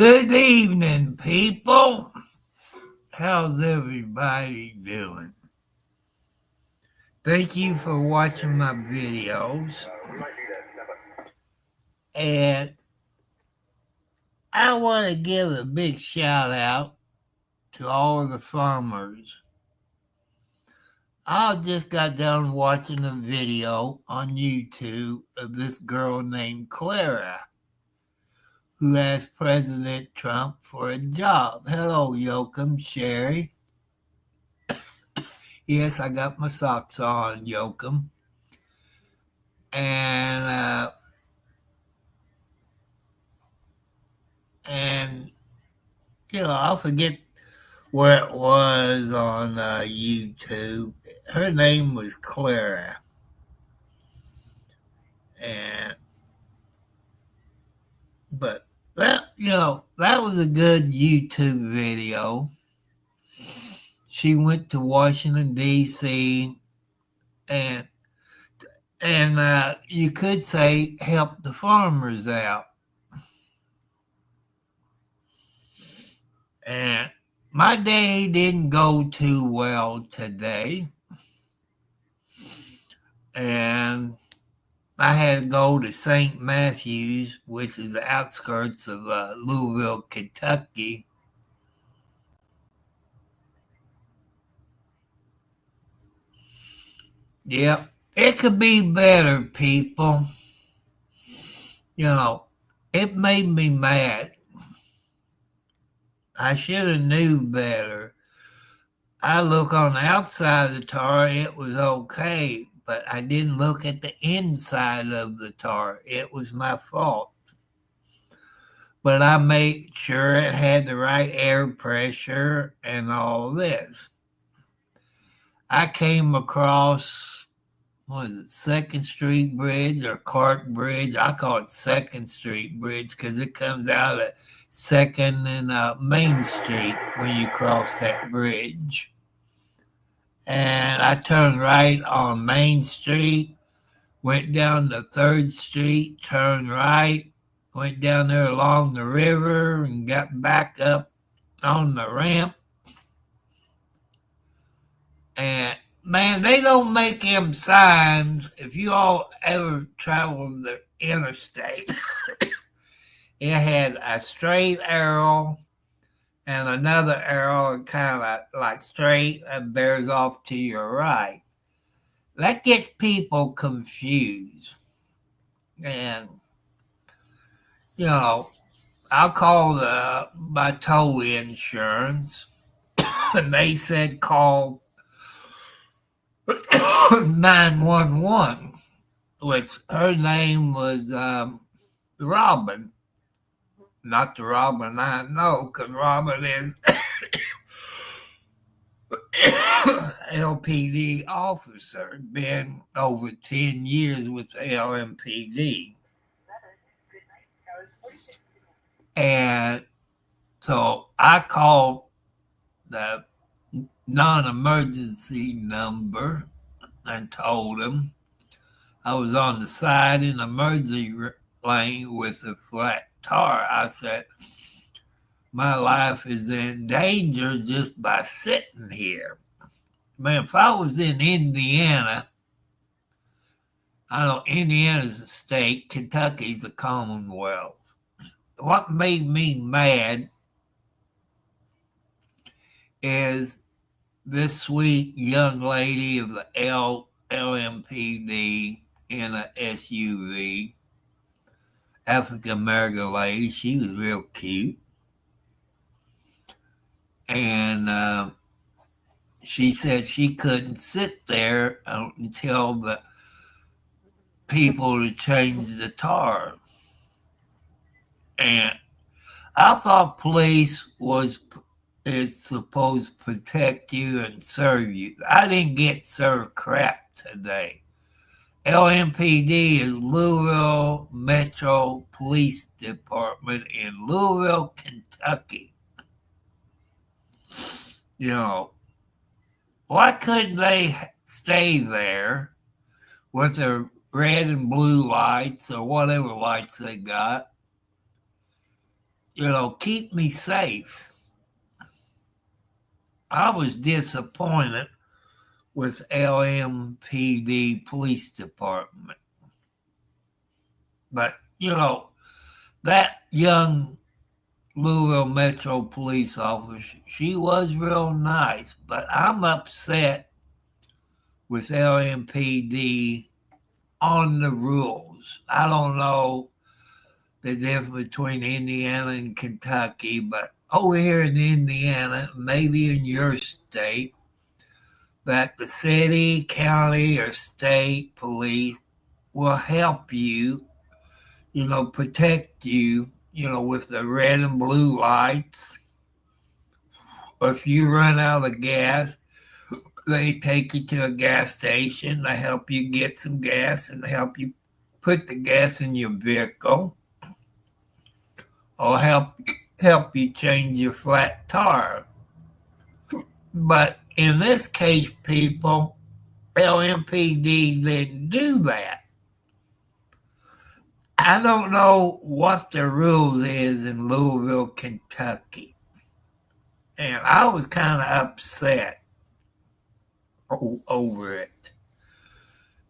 Good evening, people. How's everybody doing? Thank you for watching my videos. And I want to give a big shout out to all of the farmers. I just got done watching a video on YouTube of this girl named Clara who asked President Trump for a job. Hello, Yoakum, Sherry. Yes, I got my socks on, Yoakum. And I forget where it was on YouTube. Her name was Clara. But that was a good YouTube video. She went to Washington, D.C. and you could say help the farmers out. And my day didn't go too well today. And I had to go to St. Matthews, which is the outskirts of Louisville, Kentucky. Yep, it could be better, people. It made me mad. I should have knew better. I look on the outside of the tar, it was okay, but I didn't look at the inside of the tar. It was my fault. But I made sure it had the right air pressure and all this. I came across, 2nd Street Bridge or Clark Bridge? I call it 2nd Street Bridge because it comes out at 2nd and Main Street when you cross that bridge. And I turned right on Main Street, went down to 3rd Street, turned right, went down there along the river and got back up on the ramp. And man, they don't make them signs. If you all ever traveled the interstate, it had a straight arrow and another arrow kind of like straight and bears off to your right. That gets people confused. And, I'll call my tow insurance, and they said call 911, which her name was Robin. Not the Robin I know, because Robin is LPD officer, been over 10 years with LMPD. And so I called the non-emergency number and told them I was on the side in the emergency lane with a flat tar. I said, my life is in danger just by sitting here. Man, if I was in Indiana, I know Indiana's a state, Kentucky's a commonwealth. What made me mad is this sweet young lady of the LMPD in a SUV, African-American lady. She was real cute. And she said she couldn't sit there until the people to change the tar. And I thought police is supposed to protect you and serve you. I didn't get served crap today. LMPD is Louisville Metro Police Department in Louisville, Kentucky. Why couldn't they stay there with their red and blue lights or whatever lights they got keep me safe. I was disappointed with LMPD Police Department. But, that young Louisville Metro police officer, she was real nice, but I'm upset with LMPD on the rules. I don't know the difference between Indiana and Kentucky, but over here in Indiana, maybe in your state, that the city, county, or state police will help you, protect you, with the red and blue lights. Or if you run out of gas, they take you to a gas station. They help you get some gas and they help you put the gas in your vehicle, or help you change your flat tire. But in this case, people, LMPD didn't do that. I don't know what the rules is in Louisville, Kentucky. And I was kind of upset over it.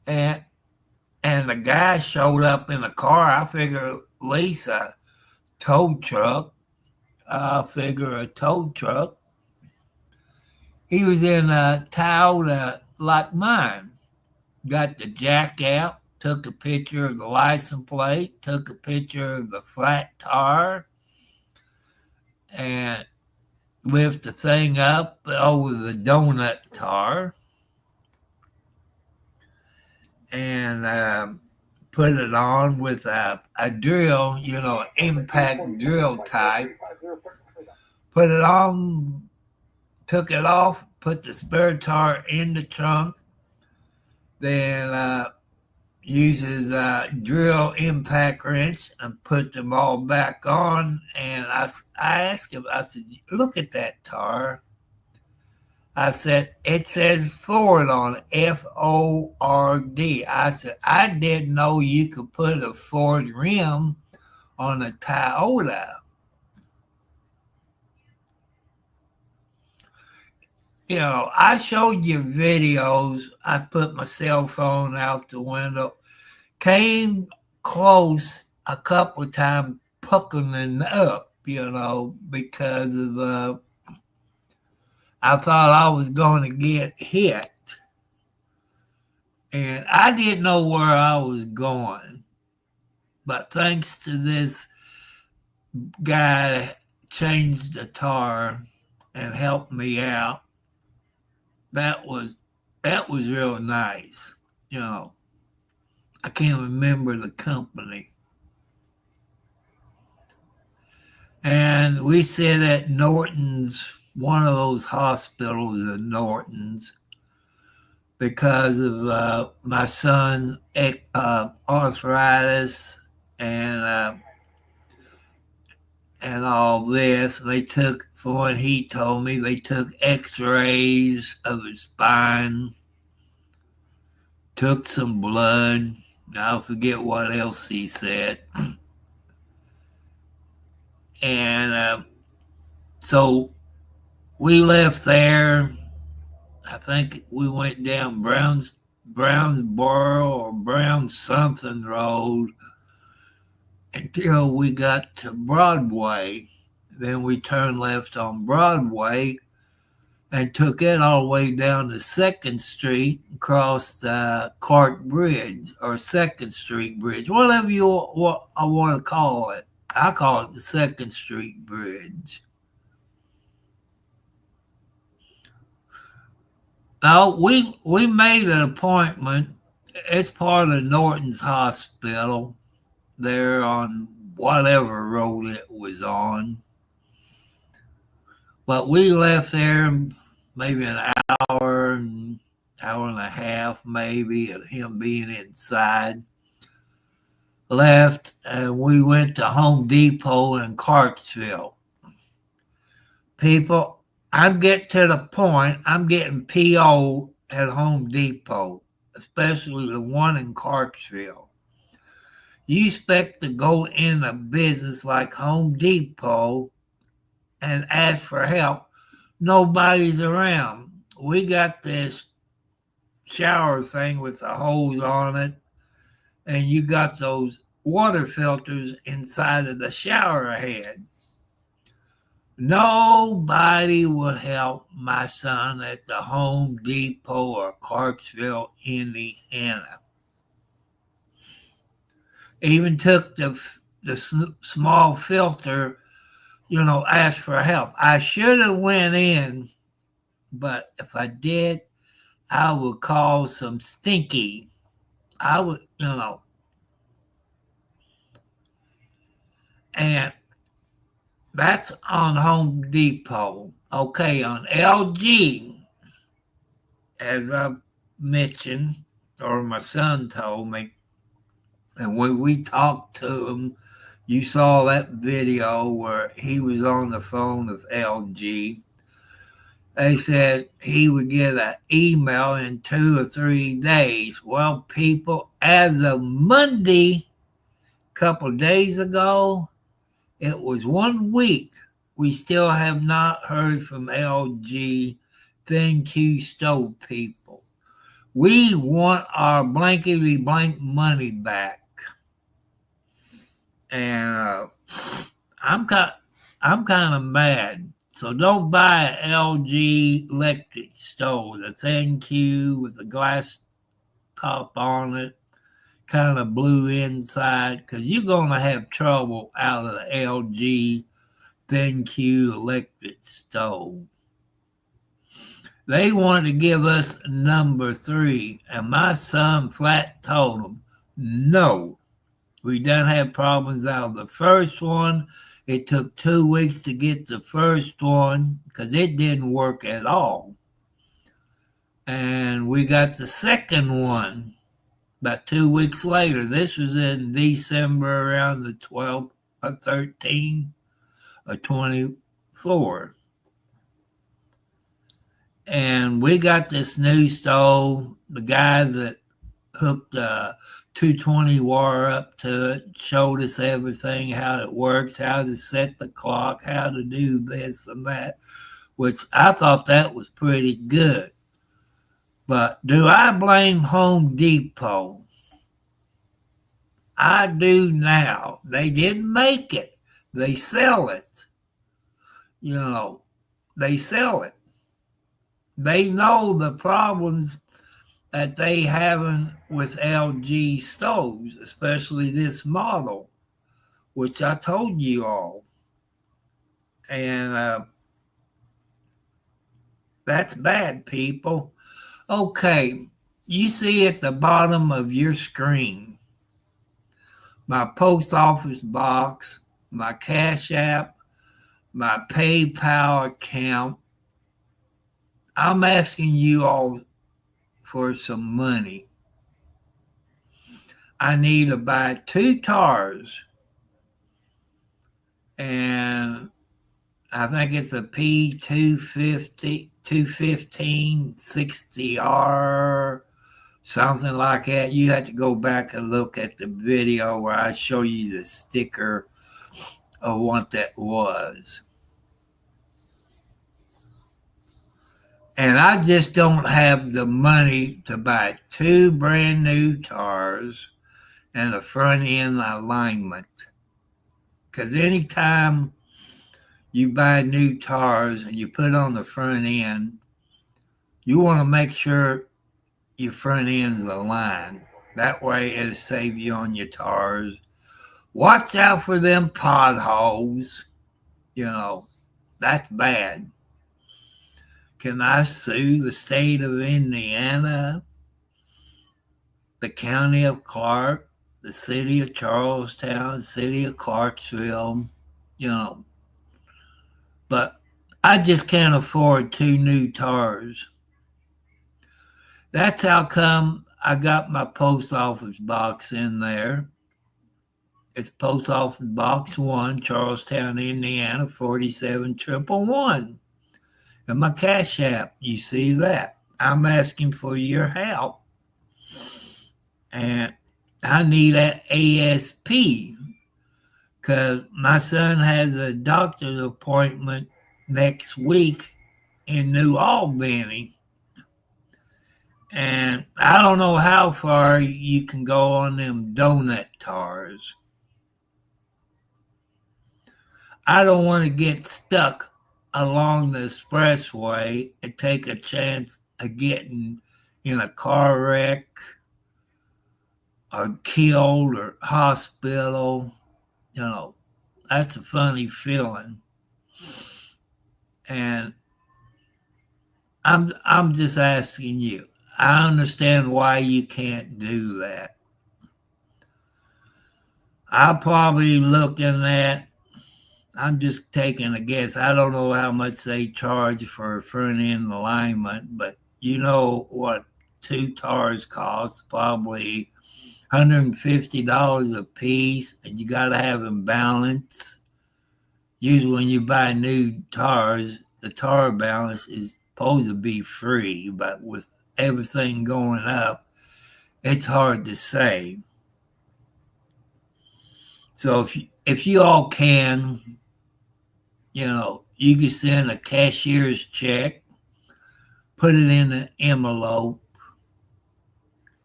And the guy showed up in the car. I figure at least a tow truck. He was in a Toyota like mine. Got the jack out, took a picture of the license plate, took a picture of the flat tire, and lift the thing up over the donut tire and put it on with a drill, impact drill type. Put it on, took it off, put the spare tire in the trunk, then uses a drill impact wrench and put them all back on. And I asked him, I said, look at that tire. I said, it says Ford on it, F-O-R-D. I said, I didn't know you could put a Ford rim on a Toyota. I showed you videos. I put my cell phone out the window. Came close a couple of times, puckering up, because of I thought I was going to get hit. And I didn't know where I was going. But thanks to this guy that changed the tire and helped me out, that was real nice. I can't remember the company. And we sit at Norton's, one of those hospitals at Norton's, because of my son's arthritis and all this. They took, from what he told me, they took x-rays of his spine, took some blood. I forget what else he said. And so we left there. I think we went down Brownsboro or Brown something road until we got to Broadway. Then we turned left on Broadway and took it all the way down to 2nd Street, across the Clark Bridge or 2nd Street Bridge, whatever I want to call it. I call it the 2nd Street Bridge. Now, we made an appointment. It's part of Norton's Hospital there on whatever road it was on. But we left there maybe an hour and a half, maybe, of him being inside. Left, and we went to Home Depot in Clarksville. People, I'm getting to the point, I'm getting PO at Home Depot, especially the one in Clarksville. You expect to go in a business like Home Depot and ask for help. Nobody's around. We got this shower thing with the hose on it, and you got those water filters inside of the shower head. Nobody will help my son at the Home Depot or Clarksville, Indiana. Even took the small filter, asked for help. I should have went in, but if I did, I would call some stinky. I would. And that's on Home Depot. Okay, on LG, as I mentioned, or my son told me, and when we talked to him, you saw that video where he was on the phone with LG. They said he would get an email in 2 or 3 days. Well, people, as of Monday, a couple of days ago, it was 1 week. We still have not heard from LG ThinQ stove people. We want our blankety blank money back. And I'm kind of mad. So don't buy an LG electric stove, the ThinQ with the glass top on it, kind of blue inside, because you're going to have trouble out of the LG ThinQ electric stove. They wanted to give us number 3, and my son flat told them, no. We done had problems out of the first one. It took 2 weeks to get the first one because it didn't work at all. And we got the second one about 2 weeks later. This was in December around the 12th or 13th or 24. And we got this new stove. The guy that hooked 220 wire up to it, showed us everything, how it works, how to set the clock, how to do this and that, which I thought that was pretty good. But do I blame Home Depot? I do now. They didn't make it. They sell it. They sell it. They know the problems that they having with LG stoves, especially this model, which I told you all. And that's bad, people. Okay, you see at the bottom of your screen, my post office box, my Cash App, my PayPal account. I'm asking you all for some money. I need to buy 2 tars, and I think it's a P250, 215, 60R, something like that. You have to go back and look at the video where I show you the sticker of what that was. And I just don't have the money to buy 2 brand new tars and a front end alignment. Because anytime you buy new tars and you put on the front end, you want to make sure your front end's aligned. That way it'll save you on your tars. Watch out for them potholes. That's bad. Can I sue the state of Indiana, the county of Clark, the city of Charlestown, city of Clarksville? But I just can't afford 2 new tars. That's how come I got my post office box in there. It's Post Office Box 1, Charlestown, Indiana, 47111. And my Cash App, you see that. I'm asking for your help. And I need that ASP because my son has a doctor's appointment next week in New Albany. And I don't know how far you can go on them donut tars. I don't want to get stuck along the expressway and take a chance of getting in a car wreck or killed or hospital. That's a funny feeling. And I'm just asking you. I understand why you can't do that. I'll probably looking at, I'm just taking a guess. I don't know how much they charge for front end alignment, but you know what 2 tars cost, probably $150 a piece, and you got to have them balanced. Usually when you buy new tars, the tar balance is supposed to be free, but with everything going up, it's hard to say. So if you all can, you can send a cashier's check, put it in an envelope,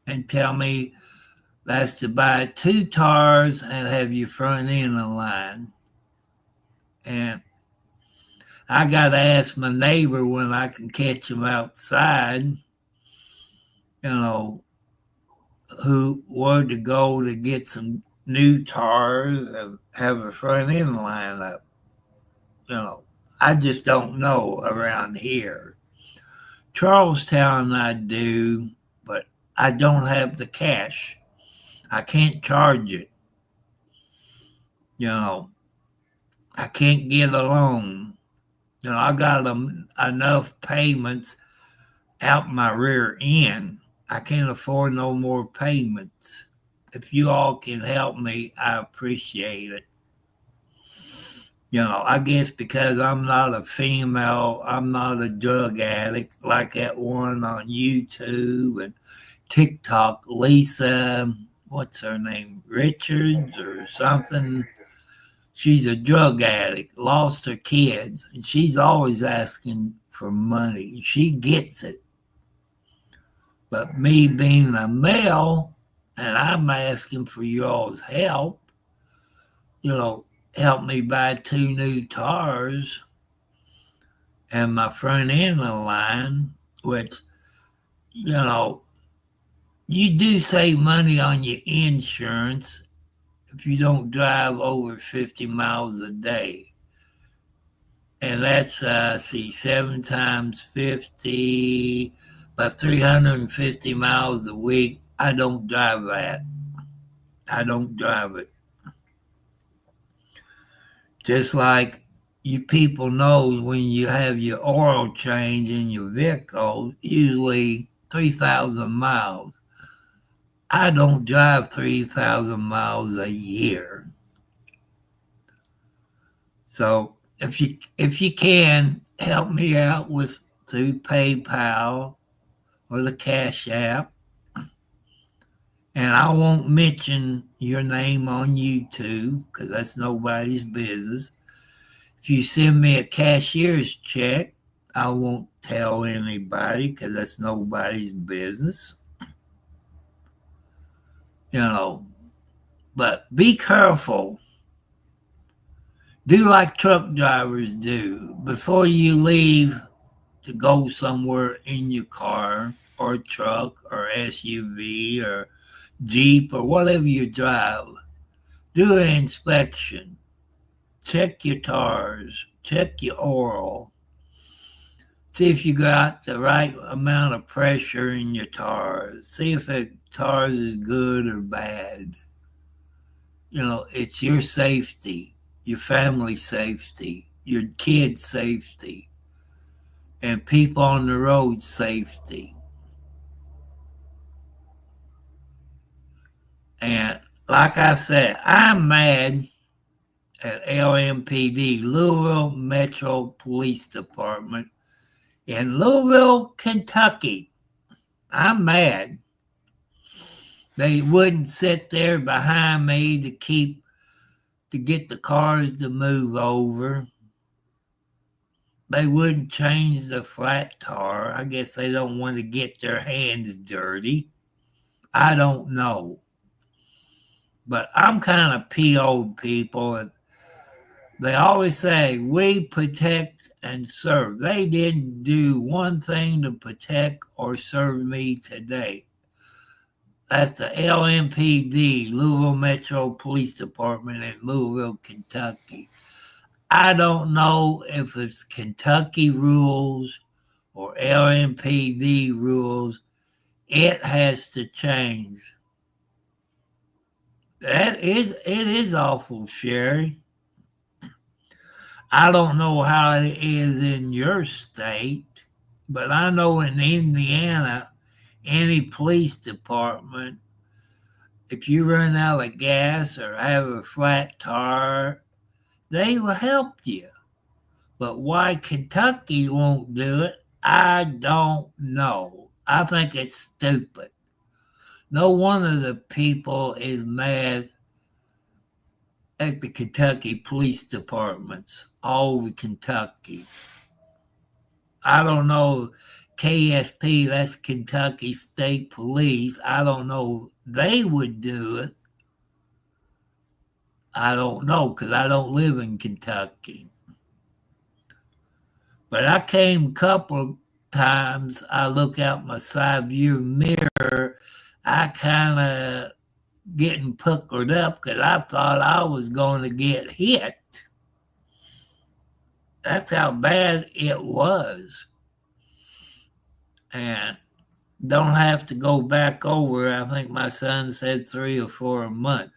and tell me that's to buy 2 tars and have your front end aligned. And I got to ask my neighbor when I can catch him outside, where to go to get some new tars and have a front end line up. I just don't know around here. Charlestown I do, but I don't have the cash. I can't charge it. I can't get a loan. I got enough payments out my rear end. I can't afford no more payments. If you all can help me, I appreciate it. I guess because I'm not a female, I'm not a drug addict like that one on YouTube and TikTok, Lisa, what's her name, Richards or something. She's a drug addict, lost her kids, and she's always asking for money. She gets it. But me being a male, and I'm asking for y'all's help, help me buy 2 new tars and my front end line, which, you do save money on your insurance if you don't drive over 50 miles a day. And that's, 7 times 50, about 350 miles a week. I don't drive that. I don't drive it. Just like you people know, when you have your oil change in your vehicle, usually 3,000 miles. I don't drive 3,000 miles a year. So if you can help me out through PayPal or the Cash App, and I won't mention your name on YouTube because that's nobody's business. If you send me a cashier's check, I won't tell anybody because that's nobody's business. But be careful. Do like truck drivers do. Before you leave to go somewhere in your car or truck or SUV or Jeep or whatever you drive, do an inspection. Check your tars. Check your oil. See if you got the right amount of pressure in your tars. See if the tars is good or bad. It's your safety, your family's safety, your kids' safety, and people on the road safety. And like I said, I'm mad at LMPD, Louisville Metro Police Department in Louisville, Kentucky. I'm mad. They wouldn't sit there behind me to get the cars to move over. They wouldn't change the flat tar. I guess they don't want to get their hands dirty. I don't know. But I'm kind of PO'd people. And they always say, we protect and serve. They didn't do one thing to protect or serve me today. That's the LMPD, Louisville Metro Police Department in Louisville, Kentucky. I don't know if it's Kentucky rules or LMPD rules. It has to change. It is awful, Sherry. I don't know how it is in your state, but I know in Indiana, any police department, if you run out of gas or have a flat tire, they will help you. But why Kentucky won't do it, I don't know. I think it's stupid. No one of the people is mad at the Kentucky police departments all over Kentucky. I don't know. KSP, that's Kentucky State Police. I don't know. They would do it. I don't know because I don't live in Kentucky. But I came a couple of times. I look out my side view mirror. I kind of getting puckered up because I thought I was going to get hit. That's how bad it was. And don't have to go back over. I think my son said 3 or 4 a month.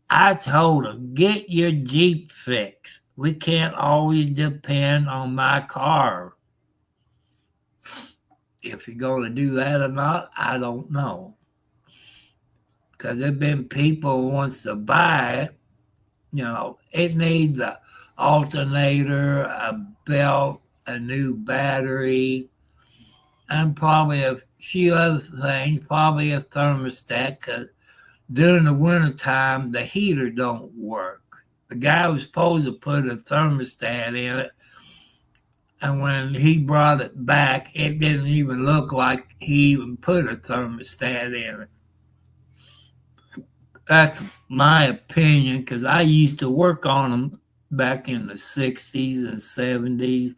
I told him, get your Jeep fixed. We can't always depend on my car. If you're going to do that or not, I don't know. Because there have been people who wants to buy it. You know, it needs an alternator, a belt, a new battery, and probably a few other things, probably a thermostat, because during the wintertime, the heater don't work. The guy was supposed to put a thermostat in it, and when he brought it back, it didn't even look like he even put a thermostat in it. That's my opinion, because I used to work on them back in the 60s and 70s,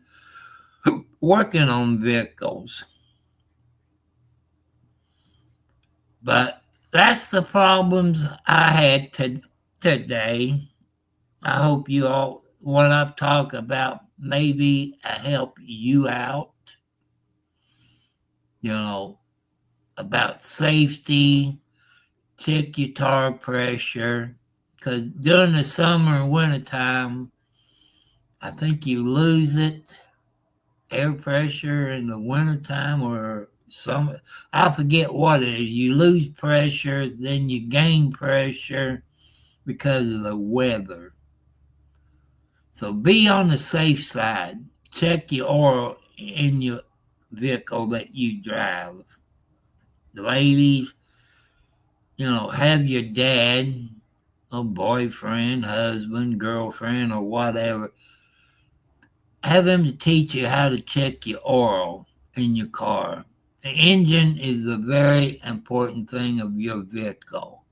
working on vehicles. But that's the problems I had today. I hope you all, what I've talked about, maybe help you out, you know, about safety. Check your tire pressure, because during the summer and winter time, I think you lose it, air pressure in the wintertime or summer. I forget what it is. You lose pressure, then you gain pressure because of the weather. So be on the safe side. Check your oil in your vehicle that you drive. The ladies, you know, have your dad, a boyfriend, husband, girlfriend, or whatever, have him to teach you how to check your oil in your car. The engine is a very important thing of your vehicle.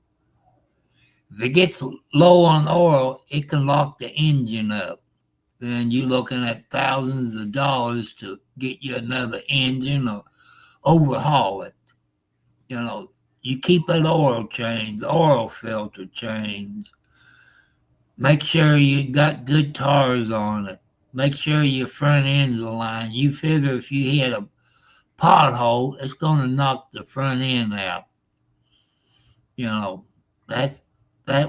If it gets low on oil, it can lock the engine up. Then you're looking at thousands of dollars to get you another engine or overhaul it. You know, you keep an oil change, oil filter change. Make sure you got good tires on it. Make sure your front end's aligned. You figure if you hit a pothole, it's going to knock the front end out. You know, that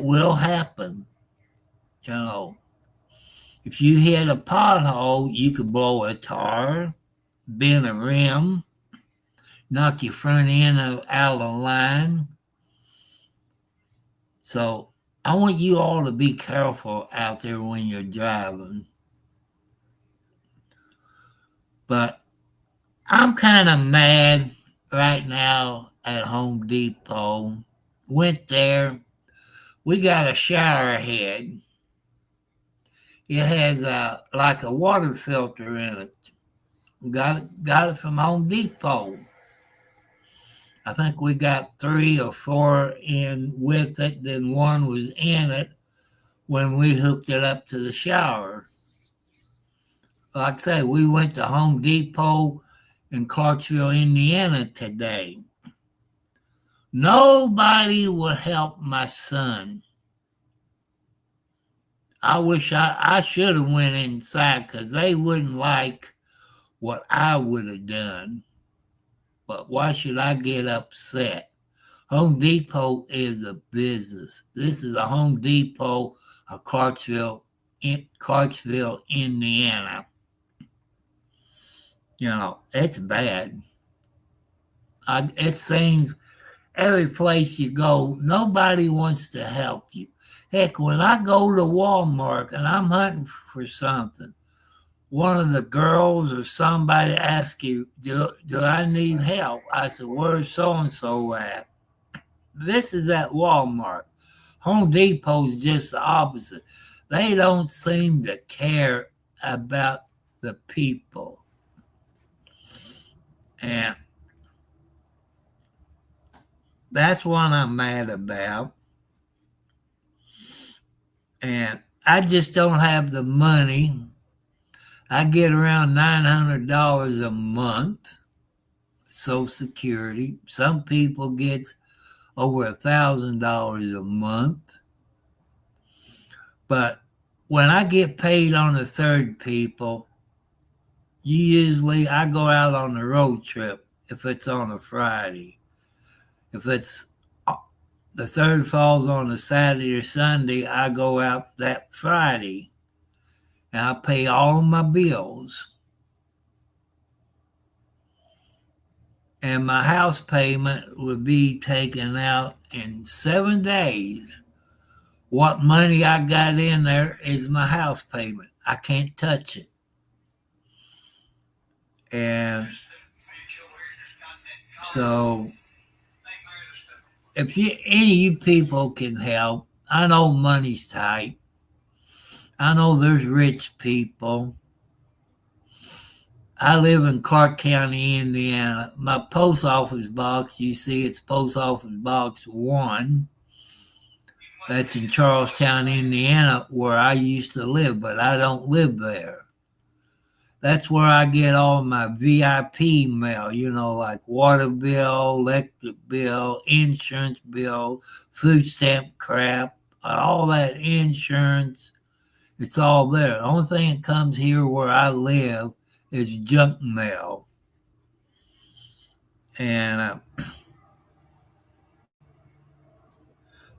will happen. You know, if you hit a pothole, you could blow a tire, bend a rim, knock your front end out of line. So I want you all to be careful out there when you're driving. But I'm kind of mad right now at Home Depot. Went there. We got a shower head. It has like a water filter in it. Got it from Home Depot. I think we got 3 or 4 in with it. Then one was in it when we hooked it up to the shower. Like I say, we went to Home Depot in Clarksville, Indiana today. Nobody would help my son. I wish I should have went inside because they wouldn't like what I would have done. But why should I get upset? Home Depot is a business. This is a Home Depot of Clarksville, Indiana. You know, it's bad. It seems every place you go, nobody wants to help you. Heck, when I go to Walmart and I'm hunting for something, one of the girls or somebody asks you, do I need help? I said, where's so-and-so at? This is at Walmart. Home Depot's just the opposite. They don't seem to care about the people. And that's what I'm mad about. And I just don't have the money. I get around $900 a month, Social Security. Some people get over $1,000 a month. But when I get paid on the third, people, I go out on a road trip if it's on a Friday. If it's the third falls on a Saturday or Sunday, I go out that Friday and I pay all my bills. And my house payment would be taken out in 7 days. What money I got in there is my house payment. I can't touch it. And so if any of you people can help, I know money's tight. I know there's rich people. I live in Clark County, Indiana. My post office box, you see, it's Post Office Box 1. That's in Charlestown, Indiana, where I used to live, but I don't live there. That's where I get all my VIP mail, like water bill, electric bill, insurance bill, food stamp crap, all that insurance. It's all there. The only thing that comes here where I live is junk mail. And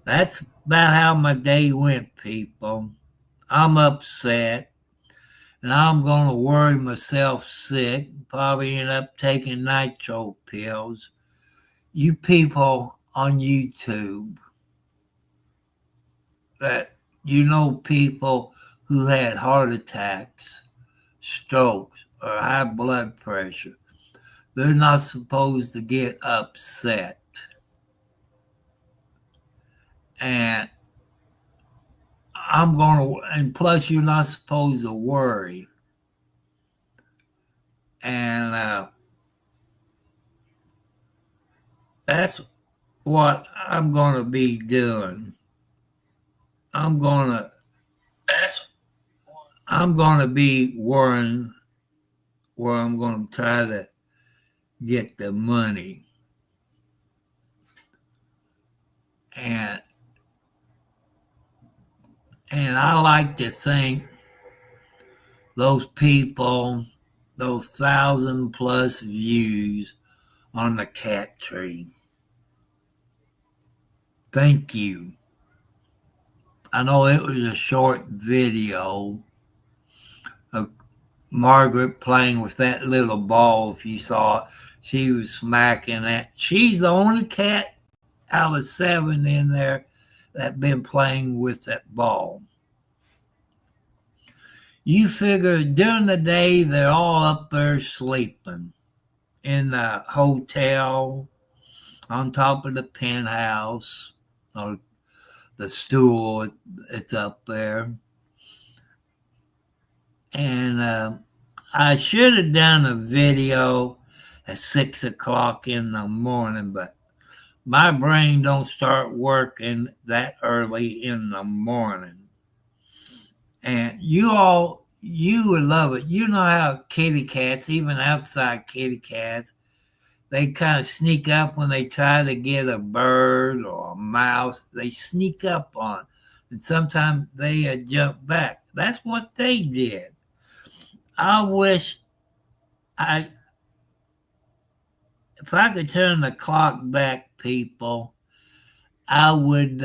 that's about how my day went, people. I'm upset. And I'm going to worry myself sick, probably end up taking nitro pills. You people on YouTube that people who had heart attacks, strokes, or high blood pressure, they're not supposed to get upset. And and plus you're not supposed to worry. And that's what I'm going to be doing. I'm going to be worrying where I'm going to try to get the money. And I like to think those people, those 1,000+ views on the cat tree. Thank you. I know it was a short video of Margaret playing with that little ball. If you saw it, she was smacking that. She's the only cat out of 7 in there that been playing with that ball. You figure during the day they're all up there sleeping. in the hotel on top of the penthouse, or the stool. It's up there. And I should have done a video at 6 o'clock in the morning, but my brain don't start working that early in the morning. And you would love it. You know how kitty cats, even outside kitty cats, they kind of sneak up when they try to get a bird or a mouse. They sneak up on, and sometimes they jump back. That's what they did. I wish I, if I could turn the clock back, people, I would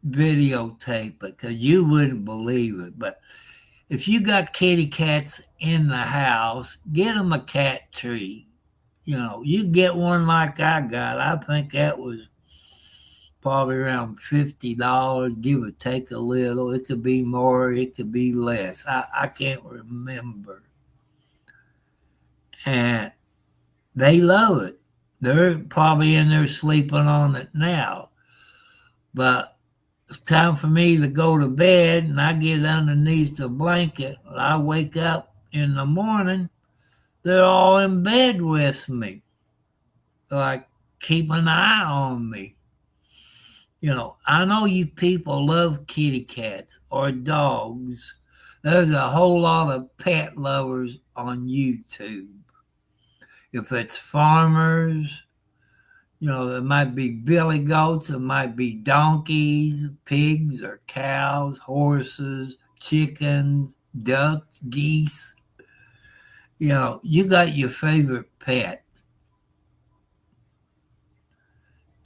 videotape it because you wouldn't believe it. But if you got kitty cats in the house, get them a cat tree. You know, you get one like I got. I think that was probably around $50, give or take a little. It could be more, it could be less. I can't remember. And they love it. They're probably in there sleeping on it now. But it's time for me to go to bed, and I get underneath the blanket. I wake up in the morning, they're all in bed with me, like keep an eye on me. You know, I know you people love kitty cats or dogs. There's a whole lot of pet lovers on YouTube. If it's farmers, you know, there might be billy goats, there might be donkeys, pigs or cows, horses, chickens, ducks, geese. You know, you got your favorite pet.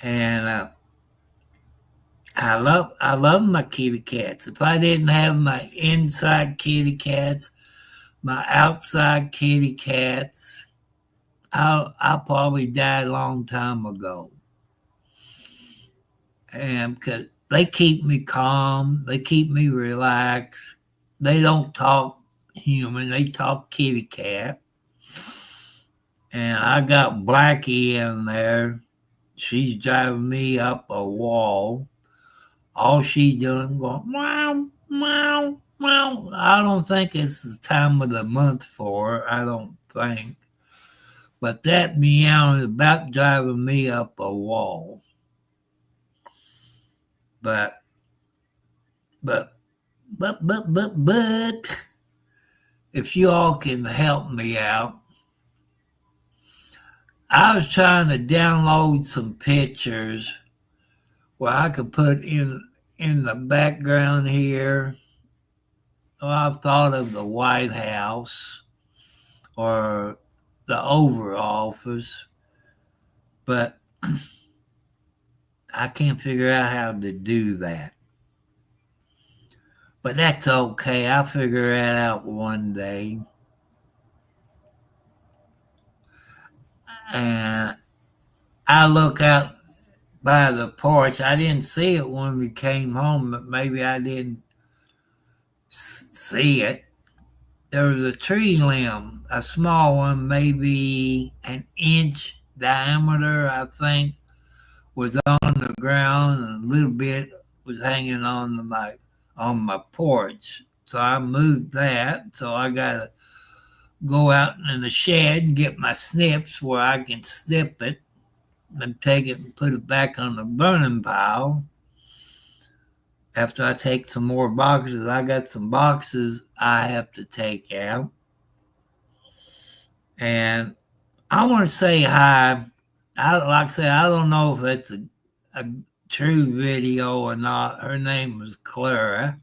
And I love my kitty cats. If I didn't have my inside kitty cats, my outside kitty cats, I probably died a long time ago. And because they keep me calm, they keep me relaxed. They don't talk human, they talk kitty cat. And I got Blackie in there. She's driving me up a wall. All she's doing going meow, meow, meow. I don't think it's the time of the month for her. I don't think. But that meow is about driving me up a wall. But, but, but, if you all can help me out, I was trying to download some pictures where I could put in the background here. Well, I've thought of the White House or the Oval Office, but I can't figure out how to do that. But that's okay. I'll figure it out one day. And I look out by the porch. I didn't see it when we came home, but maybe I didn't see it. There was a tree limb, a small one, maybe an inch diameter, I think, was on the ground, and a little bit was hanging on my porch. So I moved that. So I gotta go out in the shed and get my snips where I can snip it and take it and put it back on the burning pile. After I take some more boxes, I got some boxes I have to take out. And I want to say hi. Like I say, I don't know if it's a true video or not. Her name was Clara.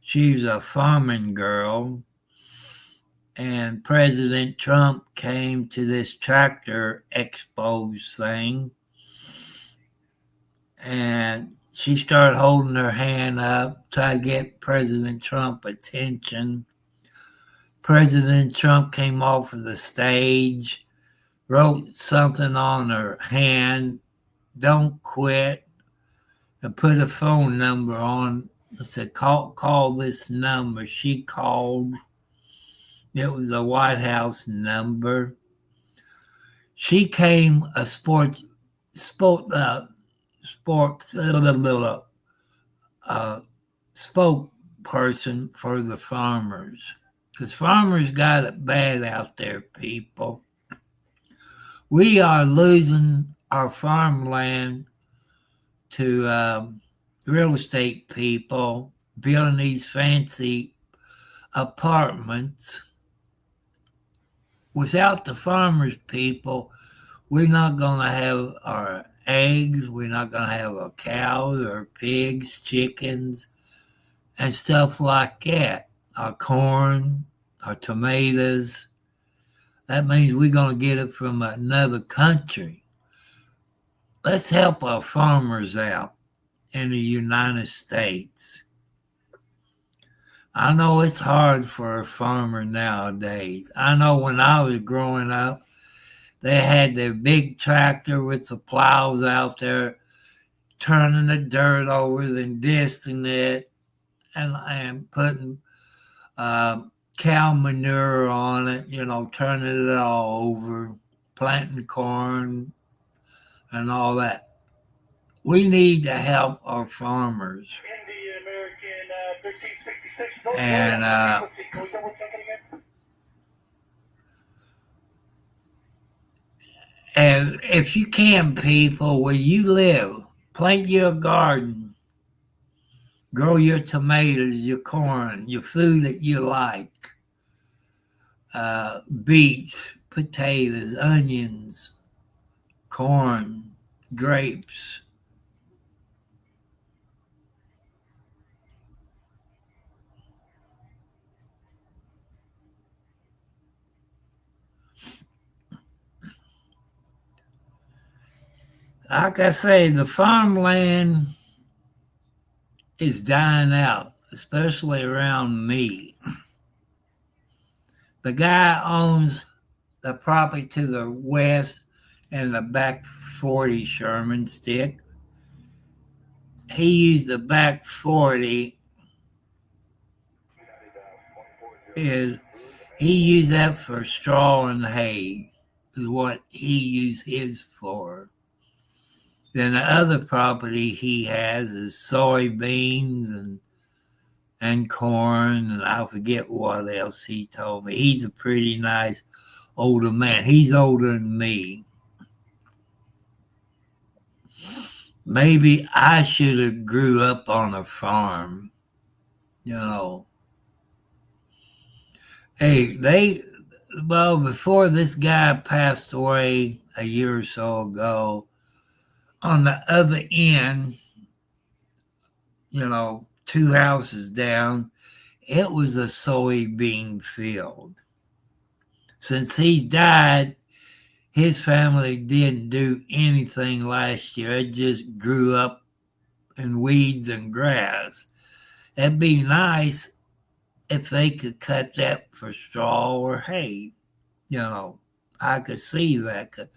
She was a farming girl. And President Trump came to this tractor expos thing. And she started holding her hand up, trying to get President Trump attention. President Trump came off of the stage, wrote something on her hand, "Don't quit," and put a phone number on. It said, call this number. She called. It was a White House number. she came a sports spokesperson for the farmers, because farmers got it bad out there, people. We are losing our farmland to real estate people building these fancy apartments. Without the farmers, people, we're not going to have our eggs, we're not going to have our cows or pigs, chickens, and stuff like that. Our corn, our tomatoes. That means we're going to get it from another country. Let's help our farmers out in the United States. I know it's hard for a farmer nowadays. I know when I was growing up, they had their big tractor with the plows out there, turning the dirt over, then disting it, and putting cow manure on it, turning it all over, planting corn and all that. We need to help our farmers. And if you can, people, where you live, plant your garden, grow your tomatoes, your corn, your food that you like, beets, potatoes, onions, corn, grapes. Like I say, the farmland is dying out, especially around me. The guy owns the property to the west and the back 40 Sherman stick. He used the back 40 he used that for straw and hay is what he used his for. Then the other property he has is soybeans and corn, and I forget what else he told me. He's a pretty nice older man. He's older than me. Maybe I should have grew up on a farm, Hey, before this guy passed away a year or so ago, on the other end, 2 houses down, it was a soybean field. Since he died, his family didn't do anything last year. It just grew up in weeds and grass. It'd be nice if they could cut that for straw or hay. I could see that.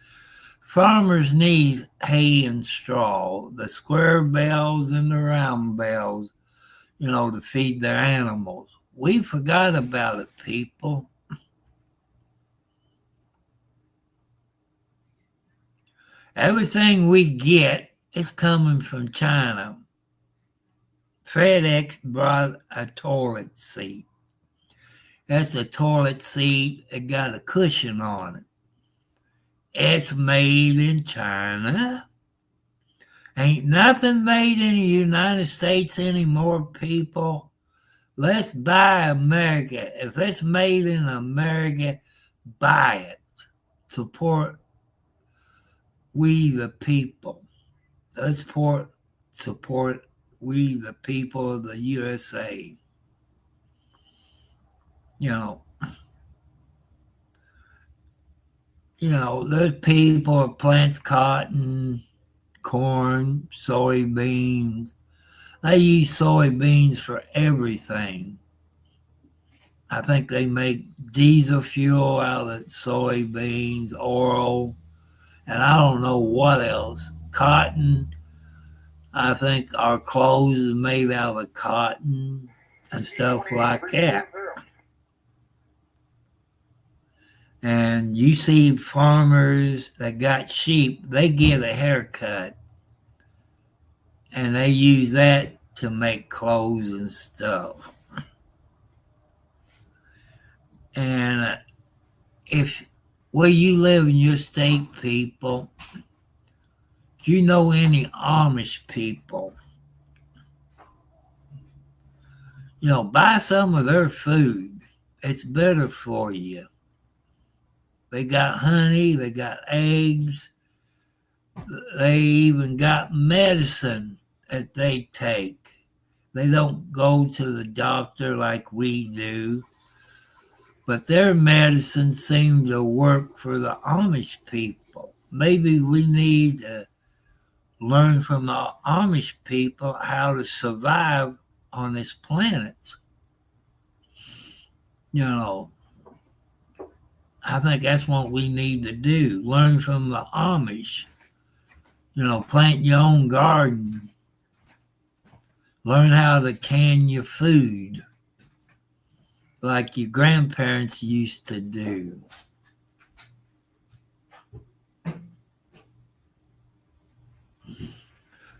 Farmers need hay and straw, the square bales and the round bales, to feed their animals. We forgot about it, people. Everything we get is coming from China. FedEx brought a toilet seat. That's a toilet seat that got a cushion on it. It's made in China. Ain't nothing made in the United States anymore, people. Let's buy America. If it's made in America, buy it. Support we the people. Let's support we the people of the USA. There's people who plant cotton, corn, soybeans. They use soybeans for everything. I think they make diesel fuel out of soybeans, oil, and I don't know what else. Cotton. I think our clothes is made out of cotton and stuff like that. And you see farmers that got sheep, they get a haircut and they use that to make clothes and stuff. And if where you live in your state, people, if you know any Amish people, buy some of their food. It's better for you. They got honey, they got eggs, they even got medicine that they take. They don't go to the doctor like we do, but their medicine seems to work for the Amish people. Maybe we need to learn from the Amish people how to survive on this planet. I think that's what we need to do. Learn from the Amish. Plant your own garden. Learn how to can your food like your grandparents used to do.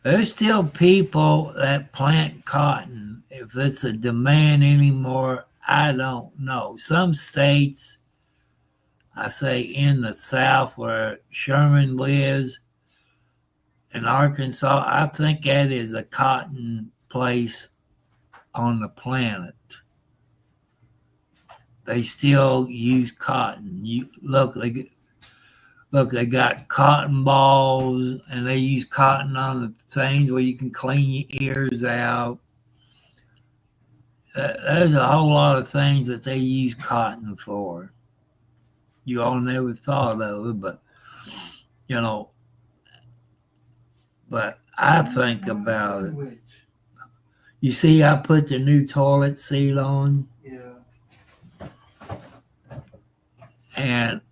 There's still people that plant cotton. If it's a demand anymore, I don't know. Some states, I say in the South where Sherman lives, in Arkansas, I think that is a cotton place on the planet. They still use cotton. They got cotton balls, and they use cotton on the things where you can clean your ears out. There's a whole lot of things that they use cotton for. You all never thought of it, but but I think about it. You see, I put the new toilet seat on. Yeah. And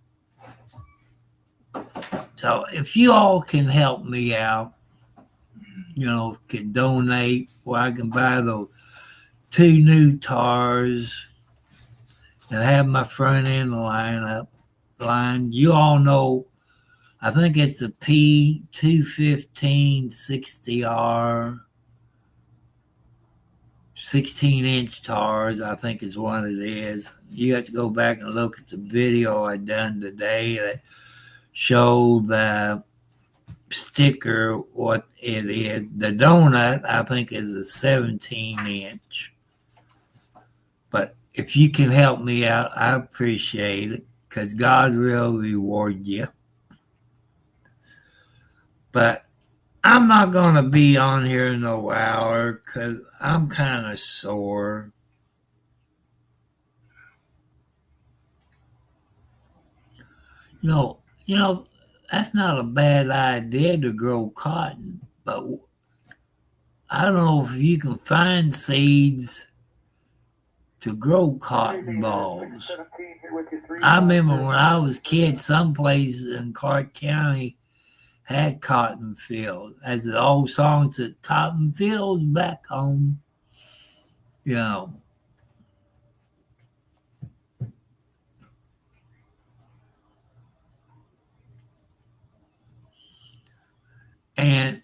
so if you all can help me out, can donate, or I can buy the 2 new tars and have my front end line. You all know, I think it's the P215-60R 16-inch tars, I think is what it is. You have to go back and look at the video I done today that showed the sticker, what it is. The donut, I think, is a 17-inch. But if you can help me out, I appreciate it, because God will reward you. But I'm not going to be on here no hour because I'm kind of sore. That's not a bad idea to grow cotton, but I don't know if you can find seeds to grow cotton balls. I remember when I was a kid, some places in Clark County had cotton fields. As the old song says, cotton fields back home. And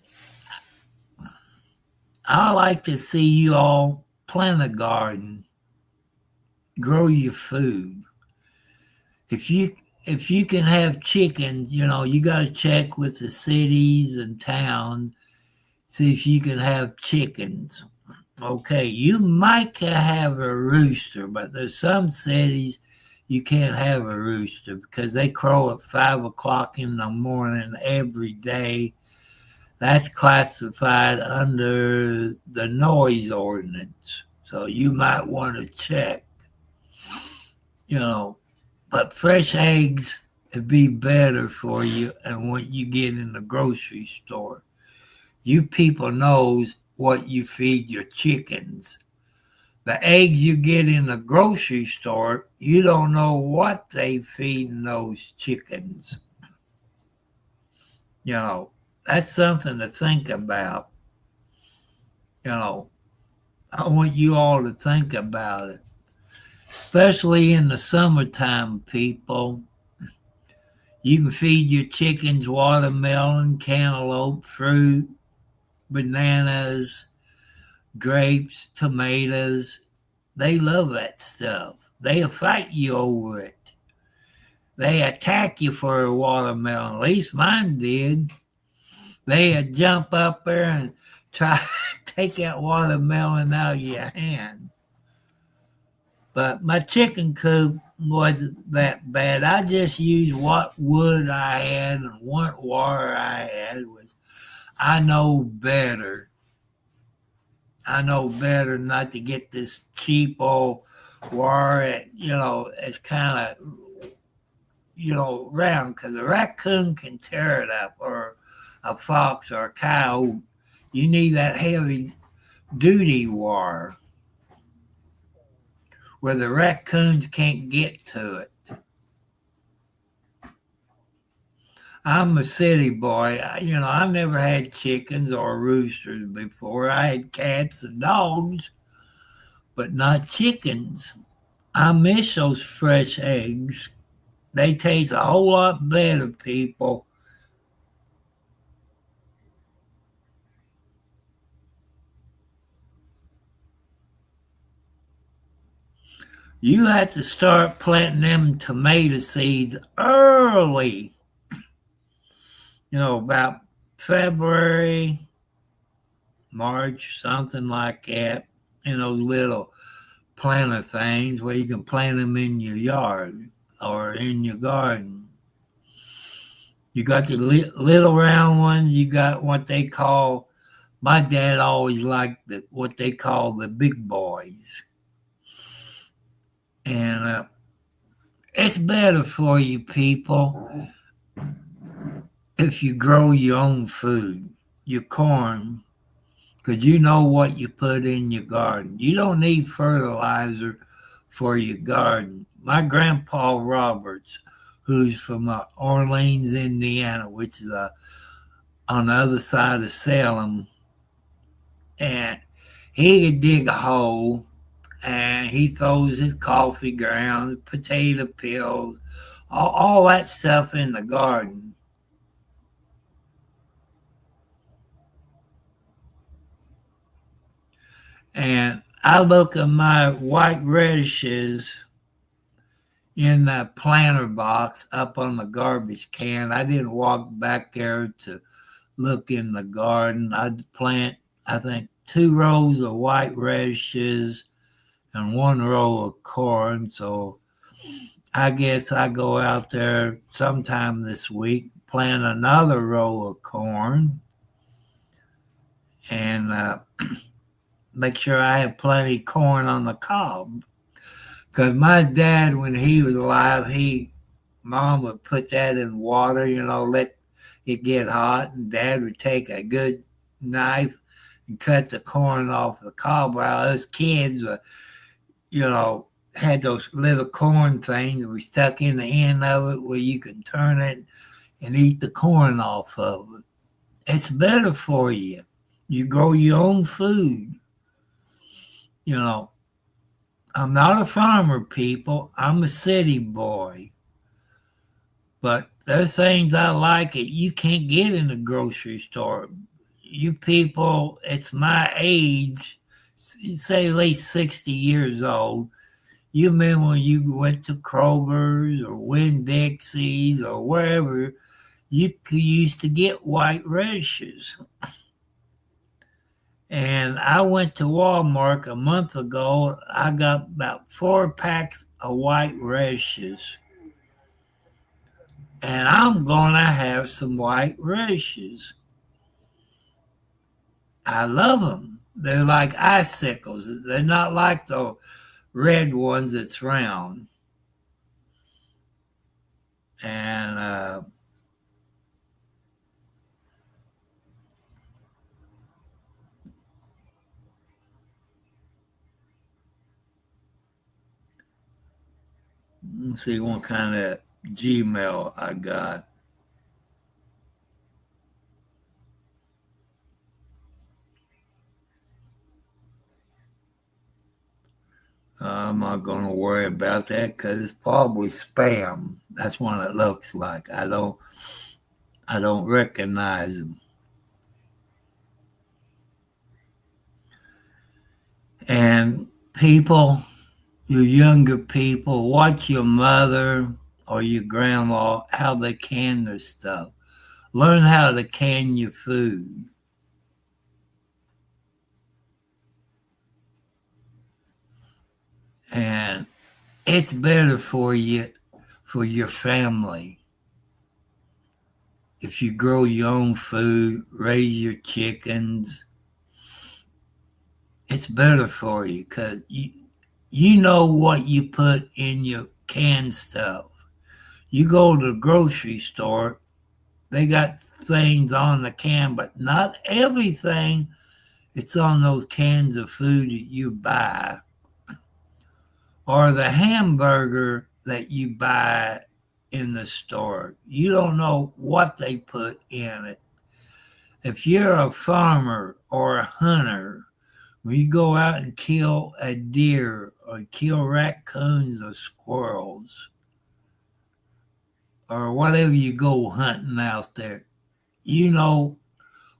I like to see you all plant a garden, grow your food. If you can have chickens, you got to check with the cities and towns, see if you can have chickens. Okay, you might have a rooster, but there's some cities you can't have a rooster because they crow at 5 o'clock in the morning every day. That's classified under the noise ordinance. So you might want to check, but fresh eggs would be better for you than what you get in the grocery store. You people knows what you feed your chickens. The eggs you get in the grocery store, you don't know what they feed those chickens. That's something to think about. I want you all to think about it, especially in the summertime, people. You can feed your chickens watermelon, cantaloupe, fruit, bananas, grapes, tomatoes. They love that stuff. They'll fight you over it. They attack you for a watermelon. At least mine did. They'd jump up there and try to take that watermelon out of your hand. But my chicken coop wasn't that bad. I just used what wood I had and what wire I had. I know better. I know better not to get this cheap old wire that, it's kind of, round, because a raccoon can tear it up, or a fox or a coyote. You need that heavy duty wire where the raccoons can't get to it. I'm a city boy. I've never had chickens or roosters before. I had cats and dogs, but not chickens. I miss those fresh eggs. They taste a whole lot better, people. You have to start planting them tomato seeds early. About February, March, something like that. Those little planter things where you can plant them in your yard or in your garden. You got the little round ones. You got what they call, my dad always liked what they call the big boys. And it's better for you people if you grow your own food, your corn, because you know what you put in your garden. You don't need fertilizer for your garden. My grandpa Roberts, who's from Orleans, Indiana, which is on the other side of Salem, and he could dig a hole and he throws his coffee grounds, potato peels, all that stuff in the garden. And I look at my white radishes in the planter box up on the garbage can. I didn't walk back there to look in the garden. I'd plant, I think, 2 rows of white radishes and 1 row of corn. So I guess I go out there sometime this week, plant another row of corn, and make sure I have plenty of corn on the cob. Because my dad, when he was alive, mom would put that in water, let it get hot, and dad would take a good knife and cut the corn off the cob. While us kids, had those little corn things we stuck in the end of it where you can turn it and eat the corn off of it. It's better for you. You grow your own food. I'm not a farmer, people. I'm a city boy. But there's things I like that you can't get in the grocery store. You people, it's my age, say at least 60 years old. You remember when you went to Kroger's or Winn-Dixie's or wherever, you used to get white radishes. And I went to Walmart a month ago. I got about 4 packs of white radishes. And I'm going to have some white radishes. I love them. They're like icicles. They're not like the red ones that's round. And let's see what kind of Gmail I got. I'm not going to worry about that because it's probably spam. That's what it looks like. I don't recognize them. And people, your younger people, watch your mother or your grandma how they can their stuff. Learn how to can your food. And it's better for you, for your family. If you grow your own food, raise your chickens, it's better for you because you know what you put in your canned stuff. You go to the grocery store, they got things on the can, but not everything it's on those cans of food that you buy. Or the hamburger that you buy in the store. You don't know what they put in it. If you're a farmer or a hunter, when you go out and kill a deer or kill raccoons or squirrels or whatever you go hunting out there, you know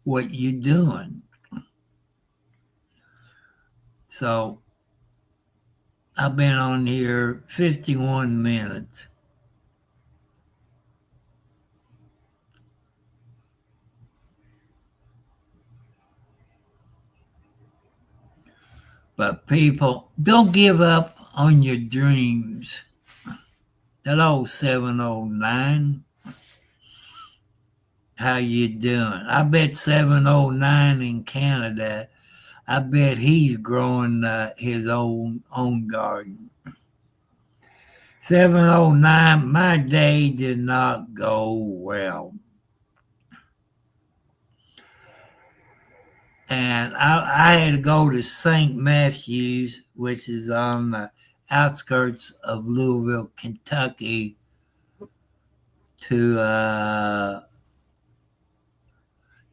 what you're doing. So I've been on here 51 minutes. But people, don't give up on your dreams. That old 709, how you doing? I bet 709 in Canada, I bet he's growing his own garden. 709, my day did not go well. And I had to go to St. Matthews, which is on the outskirts of Louisville, Kentucky, to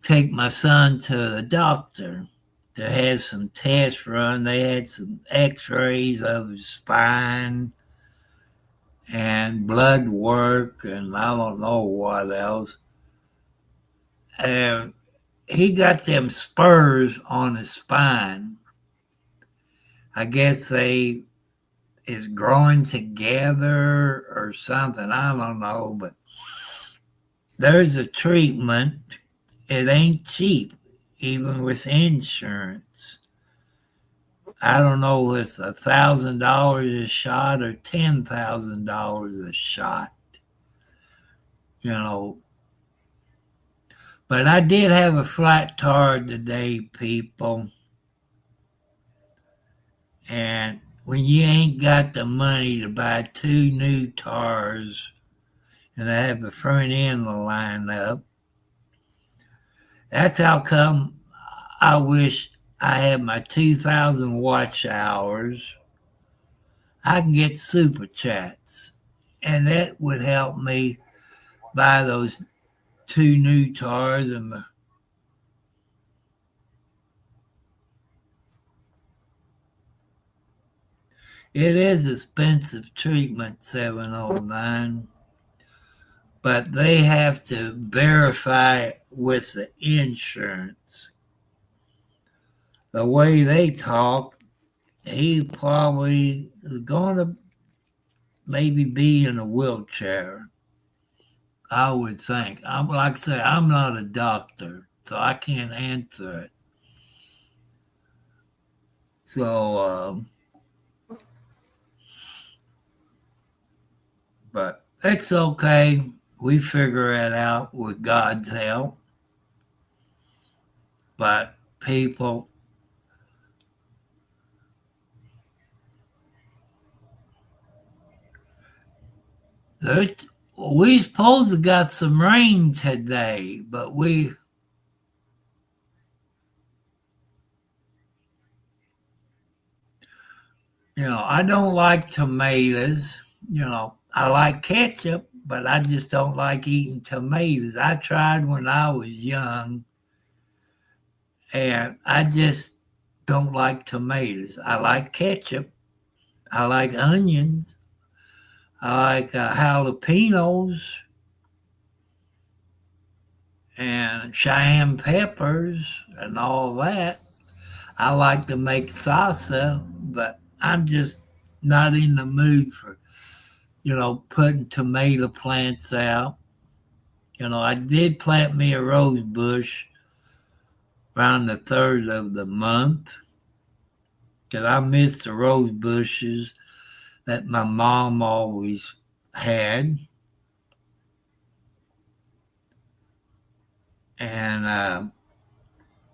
take my son to the doctor to have some tests run. They had some x-rays of his spine and blood work and I don't know what else. And he got them spurs on his spine. I guess they is growing together or something. I don't know, but there's a treatment. It ain't cheap, even with insurance. I don't know if it's $1,000 a shot or $10,000 a shot. You know, but I did have a flat tire today, people. And when you ain't got the money to buy 2 new tires and I have the front end line up, that's how come I wish I had my 2,000 watch hours. I can get super chats, and that would help me buy those 2 new tires and it is expensive treatment, 709, but they have to verify with the insurance. The way they talk, he probably is going to maybe be in a wheelchair. I would think. I'm like I say, I'm not a doctor, so I can't answer it. So, but it's okay. We figure it out with God's help. But people, we supposed to got some rain today, but I don't like tomatoes. I like ketchup, but I just don't like eating tomatoes. I tried when I was young, and I just don't like tomatoes. I like ketchup, I like onions. I like jalapenos and cayenne peppers and all that. I like to make salsa, but I'm just not in the mood for, putting tomato plants out. I did plant me a rose bush around the third of the month because I miss the rose bushes that my mom always had. And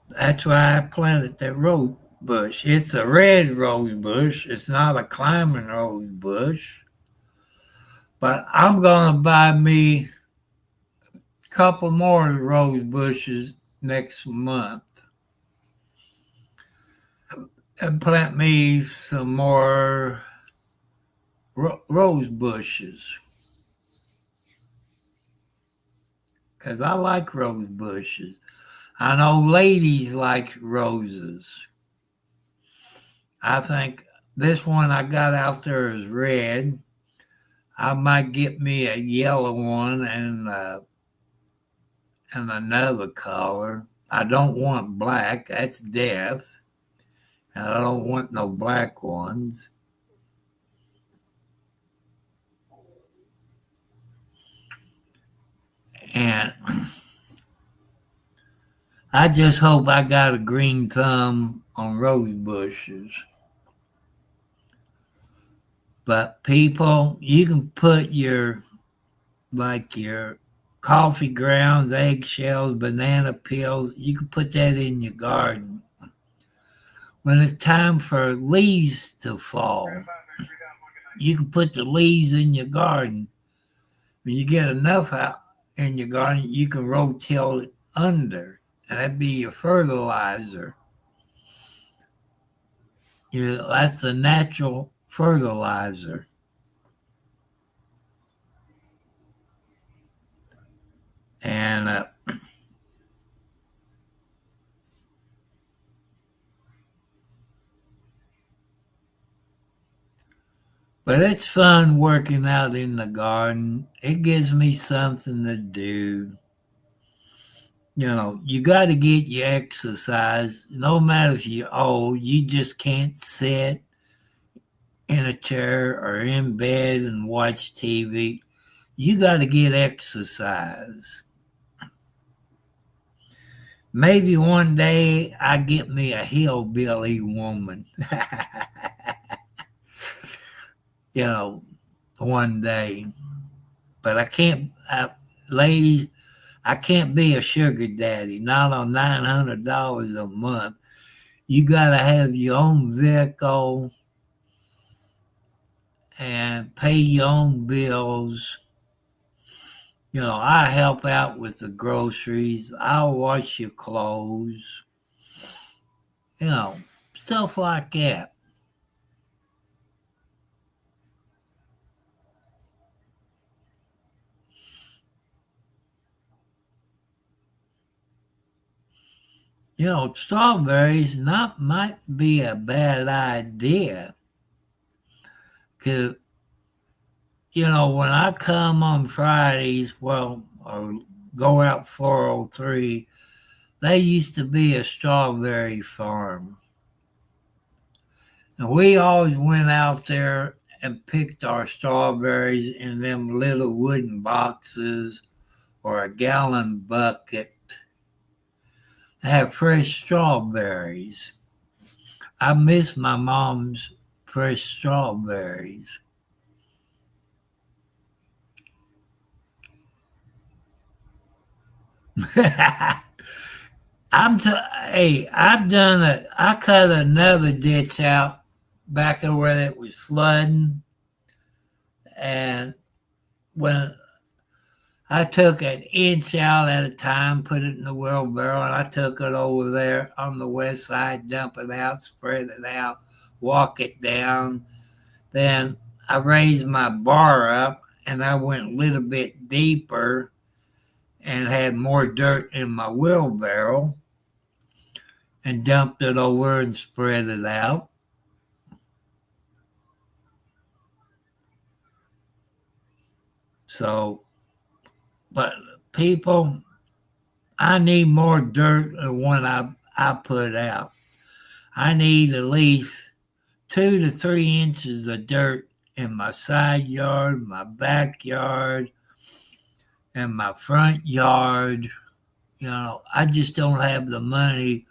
that's why I planted that rose bush. It's a red rose bush. It's not a climbing rose bush. But I'm going to buy me a couple more rose bushes next month and plant me some more rose bushes. Because I like rose bushes. I know ladies like roses. I think this one I got out there is red. I might get me a yellow one and another color. I don't want black. That's death. And I don't want no black ones. And I just hope I got a green thumb on rose bushes. But people, you can put your coffee grounds, eggshells, banana peels, you can put that in your garden. When it's time for leaves to fall, you can put the leaves in your garden. When you get enough out in your garden, you can rotate it under, and that'd be your fertilizer. That's the natural fertilizer. And but it's fun working out in the garden. It gives me something to do. You got to get your exercise. No matter if you're old, you just can't sit in a chair or in bed and watch TV. You got to get exercise. Maybe one day I get me a hillbilly woman. One day. But I can't, ladies, I can't be a sugar daddy, not on $900 a month. You got to have your own vehicle and pay your own bills. I help out with the groceries. I'll wash your clothes. Stuff like that. Strawberries might be a bad idea. Because, when I come on Fridays, or go out 403, there used to be a strawberry farm. And we always went out there and picked our strawberries in them little wooden boxes or a gallon bucket. Have fresh strawberries. I miss my mom's fresh strawberries. I cut another ditch out back there where it was flooding. And when I took an inch out at a time, put it in the wheelbarrow, and I took it over there on the west side, dump it out, spread it out, walk it down. Then I raised my bar up and I went a little bit deeper and had more dirt in my wheelbarrow and dumped it over and spread it out. So, but people, I need more dirt than what I put out. I need at least 2 to 3 inches of dirt in my side yard, my backyard, and my front yard. I just don't have the money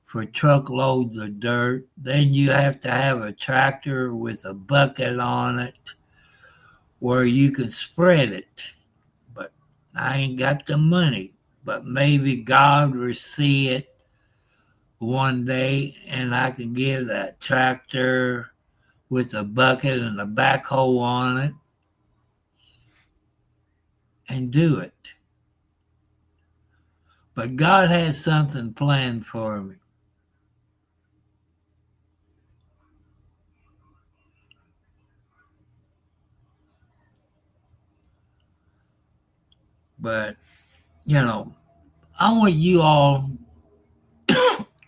for truckloads of dirt. Then you have to have a tractor with a bucket on it where you can spread it. But I ain't got the money. But maybe God will see it one day and I can get that tractor with a bucket and a backhoe on it and do it. But God has something planned for me. But, I want you all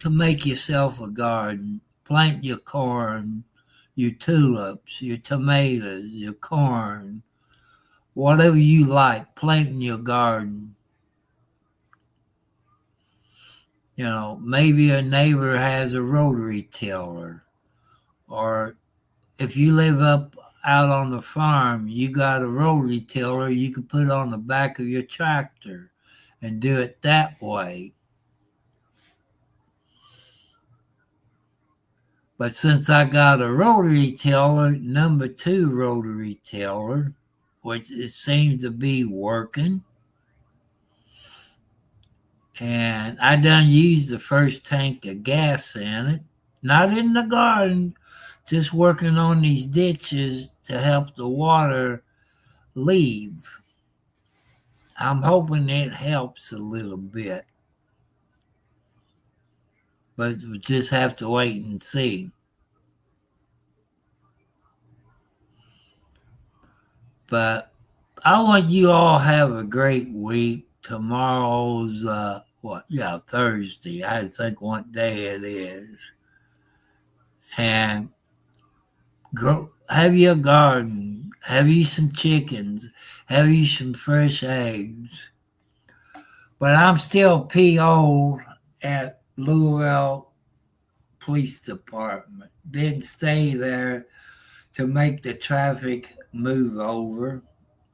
to make yourself a garden. Plant your corn, your tulips, your tomatoes, your corn, whatever you like, plant in your garden. Maybe a neighbor has a rotary tiller, or if you live up out on the farm, you got a rotary tiller you can put on the back of your tractor and do it that way. But since I got a rotary tiller, number 2 rotary tiller, which it seems to be working, and I done used the first tank of gas in it, not in the garden, just working on these ditches to help the water leave. I'm hoping it helps a little bit, but we just have to wait and see. But I want you all have a great week. Tomorrow's Thursday. I think what day it is. And grow, have your garden. Have you some chickens. Have you some fresh eggs. But I'm still PO'd at Louisville Police Department. Didn't stay there to make the traffic move over.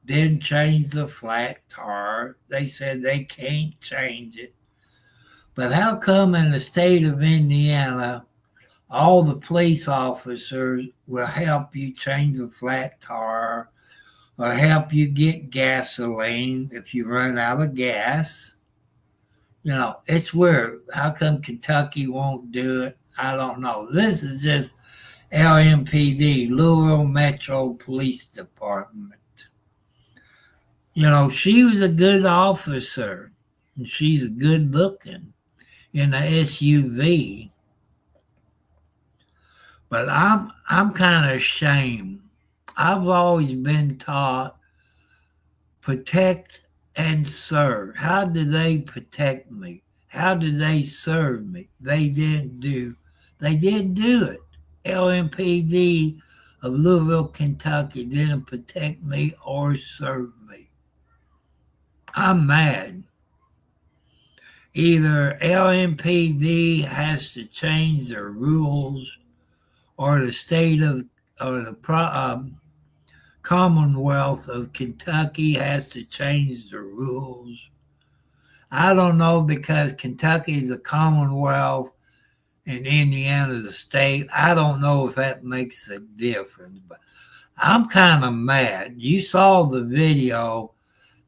Didn't change the flat tar. They said they can't change it. But how come in the state of Indiana, all the police officers will help you change the flat tar or help you get gasoline if you run out of gas? It's weird. How come Kentucky won't do it? I don't know. This is just LMPD, Louisville Metro Police Department. She was a good officer, and she's good looking in a SUV. But I'm kind of ashamed. I've always been taught protect and serve. How did they protect me? How did they serve me? They didn't do it. LMPD of Louisville, Kentucky didn't protect me or serve me. I'm mad. Either LMPD has to change their rules or the state of or the Commonwealth of Kentucky has to change the rules. I don't know, because Kentucky is a Commonwealth and Indiana is a state. I don't know if that makes a difference, but I'm kind of mad. You saw the video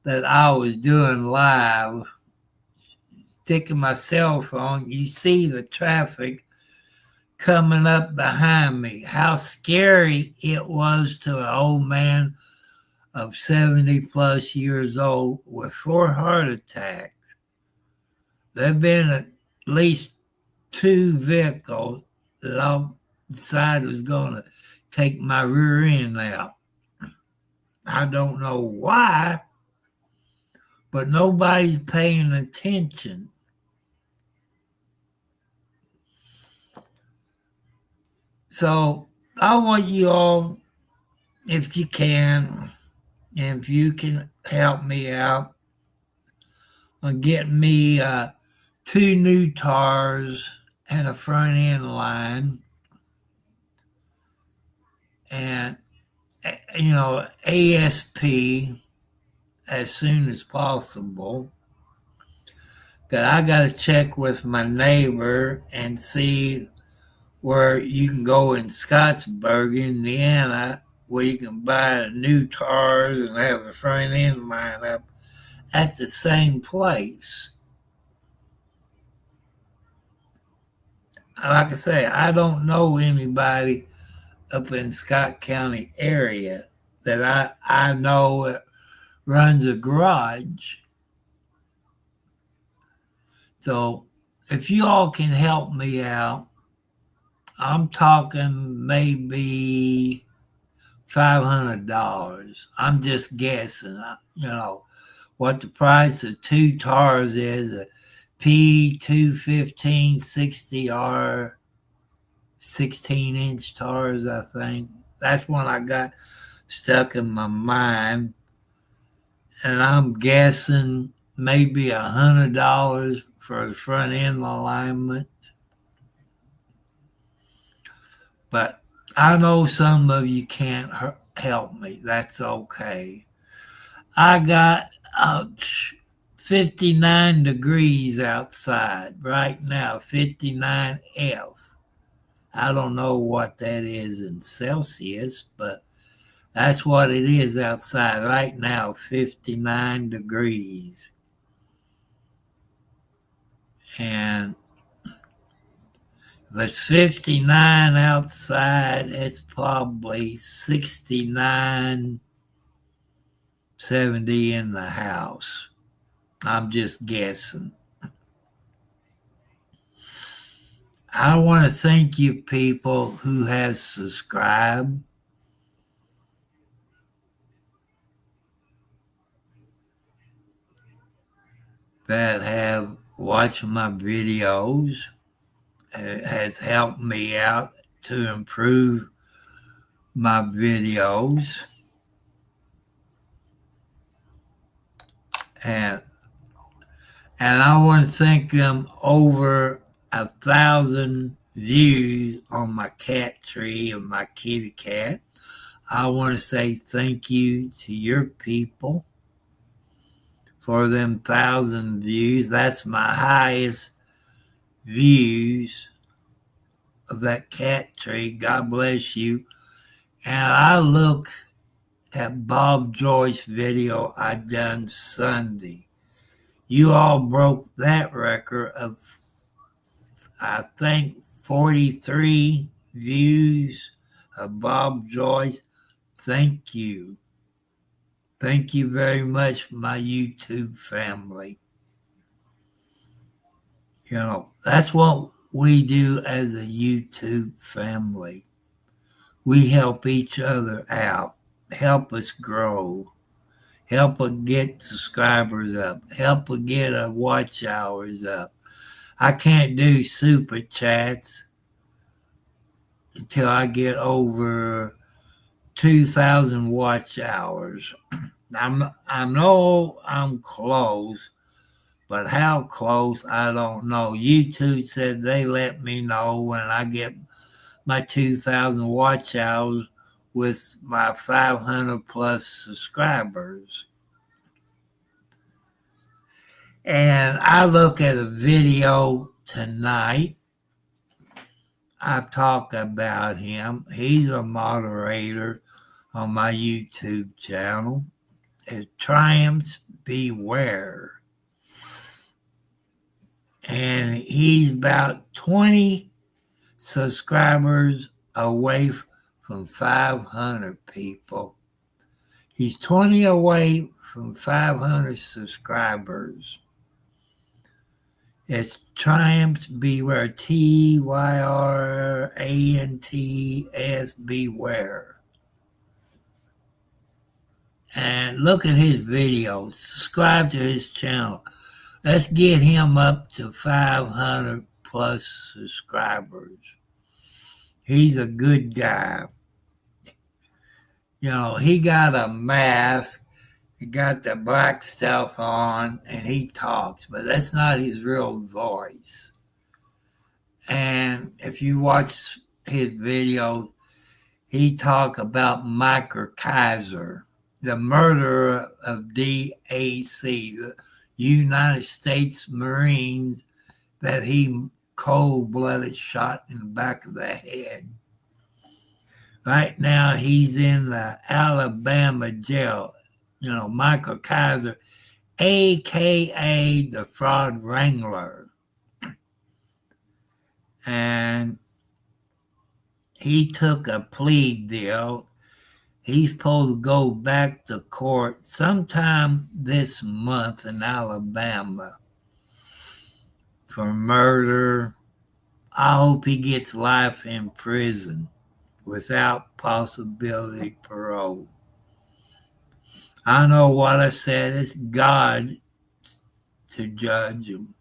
that I was doing live, sticking my cell phone. You see the traffic coming up behind me. How scary it was to an old man of 70 plus years old with 4 heart attacks. There have been at least 2 vehicles that I decided was going to take my rear end out. I don't know why, but nobody's paying attention. So I want you all, if you can, And if you can help me out on getting me 2 new tires and a front end line, and ASP as soon as possible. That I got to check with my neighbor and see where you can go in Scottsburg, Indiana, where you can buy new tires and have a front end line up at the same place. Like I say, I don't know anybody up in Scott County area that I know runs a garage. So if you all can help me out, I'm talking maybe $500. I'm just guessing, what the price of 2 tires is, a P215 60R 16-inch tires, I think. That's one I got stuck in my mind. And I'm guessing maybe $100 for the front end alignment. But I know some of you can't help me. That's okay. I got 59 degrees outside right now, 59F. I don't know what that is in Celsius, but that's what it is outside right now, 59 degrees. And if it's 59 outside, it's probably 69, 70 in the house. I'm just guessing. I want to thank you people who has subscribed. That have watched my videos. It has helped me out to improve my videos. And I want to thank them over 1,000 views on my cat tree and my kitty cat. I want to say thank you to your people for them 1,000 views. That's my highest views of that cat tree. God bless you. And I look at Bob Joyce video I done Sunday. You all broke that record of, I think, 43 views of Bob Joyce. Thank you. Thank you very much, my YouTube family. That's what we do as a YouTube family. We help each other out, help us grow, help us get subscribers up, help us get our watch hours up. I can't do super chats until I get over 2,000 watch hours. I know I'm close, but how close, I don't know. YouTube said they let me know when I get my 2,000 watch hours with my 500 plus subscribers. And I look at a video tonight. I talk about him. He's a moderator on my YouTube channel. It Triumphs Beware. And he's about 20 subscribers away from 500 people. He's 20 away from 500 subscribers. It's Triumphs Beware, TYRANTS Beware. And look at his videos. Subscribe to his channel. Let's get him up to 500 plus subscribers. He's a good guy. He got a mask He got the black stuff on and he talks, but that's not his real voice. And if you watch his videos, he talked about Michael Kaiser, the murderer of DAC, the United States Marines that he cold-blooded shot in the back of the head. Right now, he's in the Alabama jail. Michael Kaiser, a.k.a. the Fraud Wrangler. And he took a plea deal. He's supposed to go back to court sometime this month in Alabama for murder. I hope he gets life in prison without possibility of parole. I know what I said. It's God to judge him.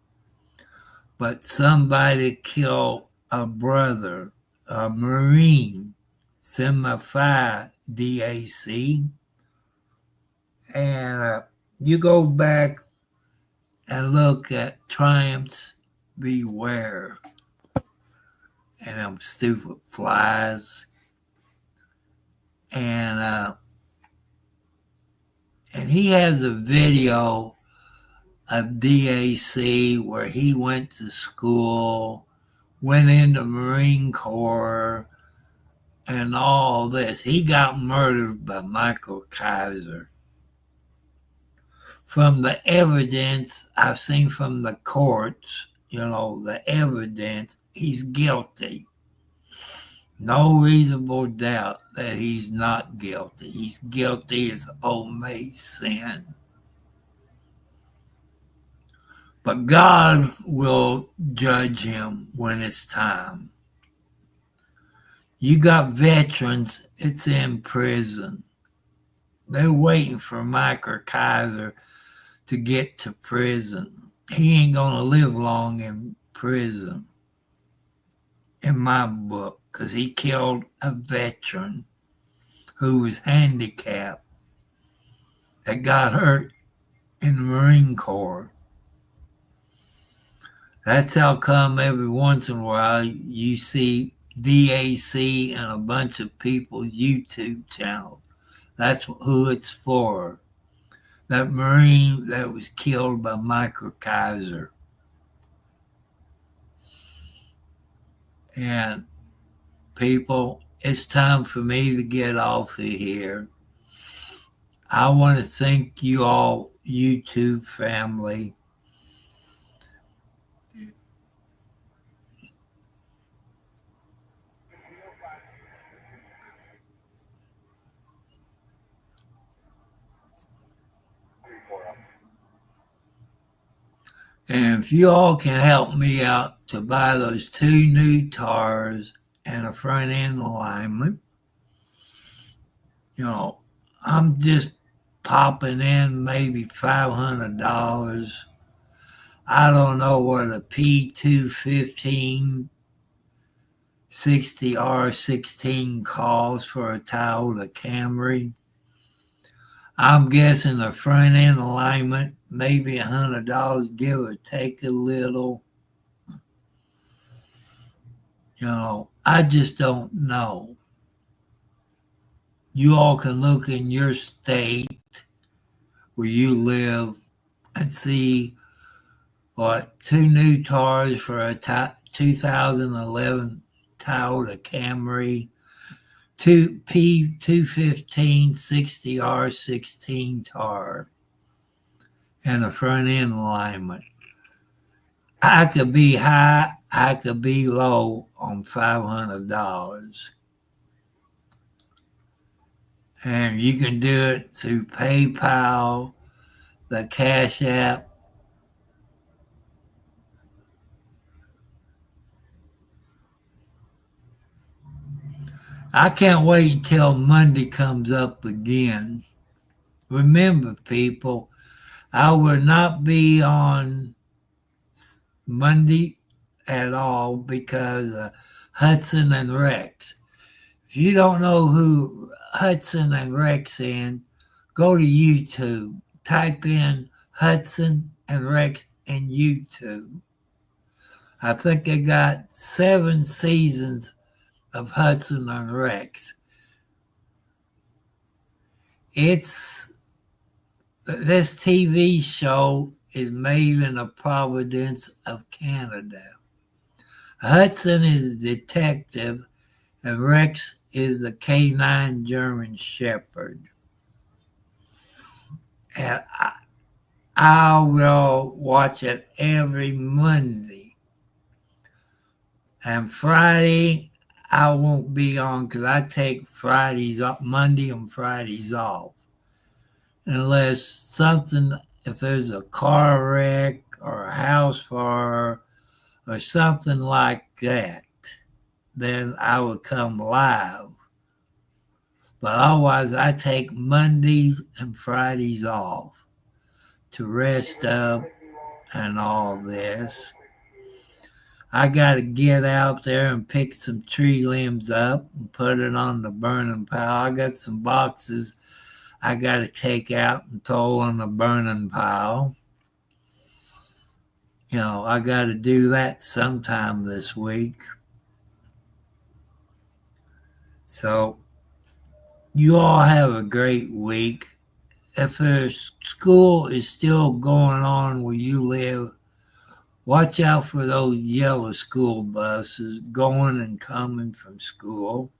But somebody killed a brother, a Marine, semi-fi DAC. And you go back and look at Triumphs Beware and them stupid flies. And he has a video of DAC where he went to school, went into Marine Corps, and all this. He got murdered by Michael Kaiser. From the evidence I've seen from the courts, the evidence, he's guilty. No reasonable doubt that he's not guilty. He's guilty as omade sin. But God will judge him when it's time. You got veterans, it's in prison. They're waiting for Michael Kaiser to get to prison. He ain't going to live long in prison, in my book, because he killed a veteran who was handicapped that got hurt in the Marine Corps. That's how come every once in a while you see DAC and a bunch of people's YouTube channel. That's who it's for. That Marine that was killed by Michael Kaiser. And people, it's time for me to get off of here. I want to thank you all, YouTube family. And if you all can help me out to buy those 2 new tires and a front end alignment, I'm just popping in maybe $500. I don't know what a P215 60R16 costs for a Toyota Camry. I'm guessing the front end alignment, maybe $100, give or take a little. I just don't know. You all can look in your state where you live and see what 2 new tires for a 2011 Toyota Camry, 2 P215 60R16 tar, and a front end alignment. I could be high, I could be low on $500. And you can do it through PayPal, the Cash App. I can't wait until Monday comes up again. Remember, people, I will not be on Monday at all because of Hudson and Rex. If you don't know who Hudson and Rex is, Go to YouTube, type in Hudson and Rex in YouTube. I think they got 7 seasons of Hudson and Rex. This TV show is made in the province of Canada. Hudson is a detective and Rex is a canine German Shepherd. And I will watch it every Monday. And Friday, I won't be on because I take Fridays off, Monday and Fridays off. Unless if there's a car wreck or a house fire or something like that, then I would come live. But otherwise, I take Mondays and Fridays off to rest up and all this. I got to get out there and pick some tree limbs up and put it on the burning pile. I got some boxes I got to take out and throw on the burning pile. I got to do that sometime this week. So you all have a great week. If school is still going on where you live, watch out for those yellow school buses going and coming from school.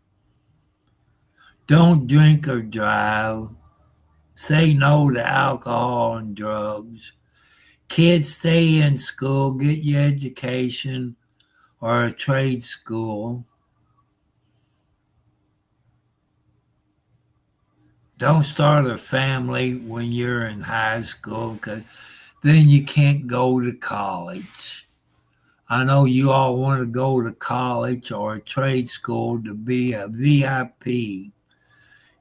Don't drink or drive. Say no to alcohol and drugs. Kids, stay in school, get your education or a trade school. Don't start a family when you're in high school because then you can't go to college. I know you all want to go to college or a trade school to be a VIP.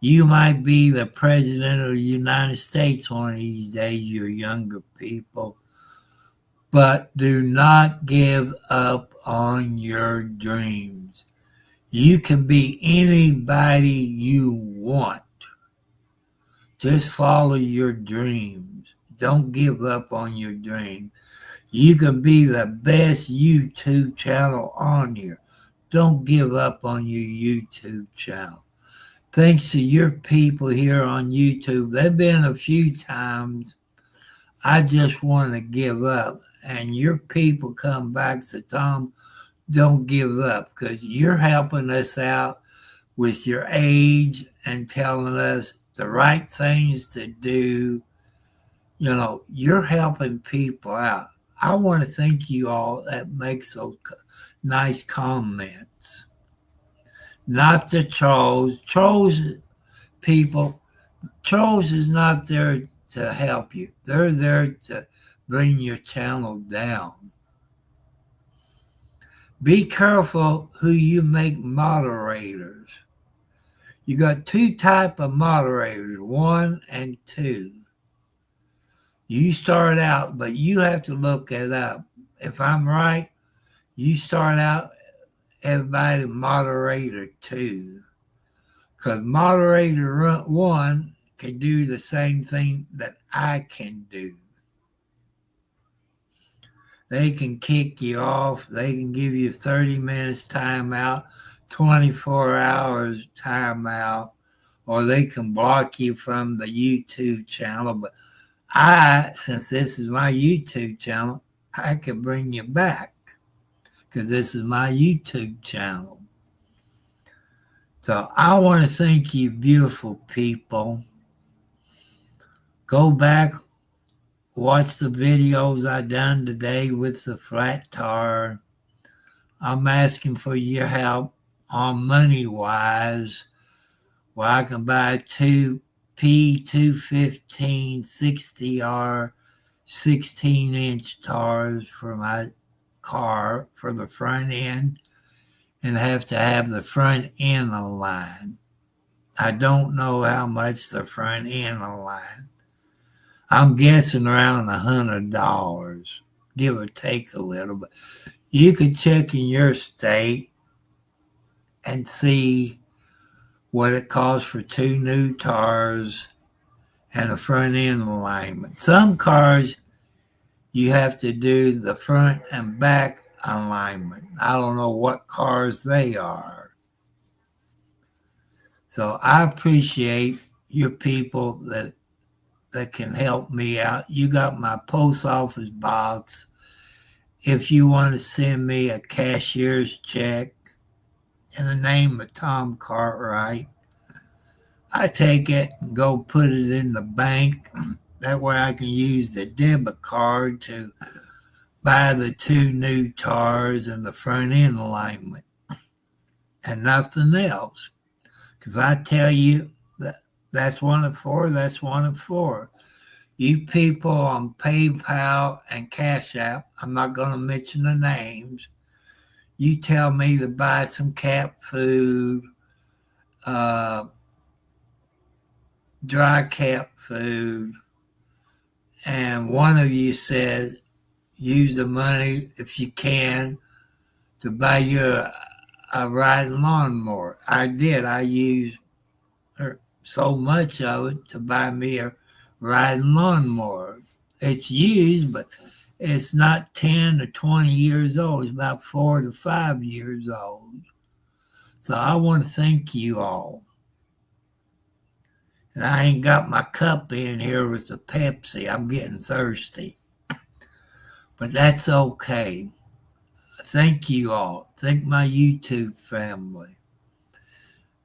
You might be the president of the United States one of these days, you younger people. But do not give up on your dreams. You can be anybody you want. Just follow your dreams. Don't give up on your dream. You can be the best YouTube channel on here. Don't give up on your YouTube channel. Thanks to your people here on YouTube. There have been a few times I just want to give up. And your people come back and say, Tom, don't give up because you're helping us out with your age and telling us the right things to do. You're helping people out. I want to thank you all that makes those nice comments. Not the trolls. Trolls is not there to help you. They're there to bring your channel down. Be careful who you make moderators. You got 2 types of moderators, 1 and 2. You start out, but you have to look it up. If I'm right, you start out everybody moderator 2. Because moderator 1 can do the same thing that I can do. They can kick you off. They can give you 30 minutes timeout, 24 hours timeout, or they can block you from the YouTube channel. But since this is my YouTube channel, I can bring you back because this is my YouTube channel. So I want to thank you, beautiful people. Go back. Watch the videos I done today with the flat tire. I'm asking for your help on money-wise, where I can buy 2 P215 60R 16-inch tires for my car for the front end and have to have the front end aligned. I don't know how much the front end aligned. I'm guessing around $100, give or take a little bit. You could check in your state and see what it costs for 2 new tires and a front end alignment. Some cars you have to do the front and back alignment. I don't know what cars they are. So I appreciate your people that can help me out. You got my post office box. If you want to send me a cashier's check in the name of Tom Cartwright, I take it and go put it in the bank. That way I can use the debit card to buy the 2 new tires and the front end alignment and nothing else. If I tell you that that's one of 4, that's one of 4. You people on PayPal and Cash App, I'm not going to mention the names, you tell me to buy some cat food, dry cat food, and one of you said use the money if you can to buy you a riding lawnmower. I did. I used so much of it to buy me a riding lawnmower. It's used, but it's not 10 to 20 years old. It's about 4 to 5 years old. So I want to thank you all. And I ain't got my cup in here with the Pepsi. I'm getting thirsty. But that's okay. Thank you all. Thank my YouTube family.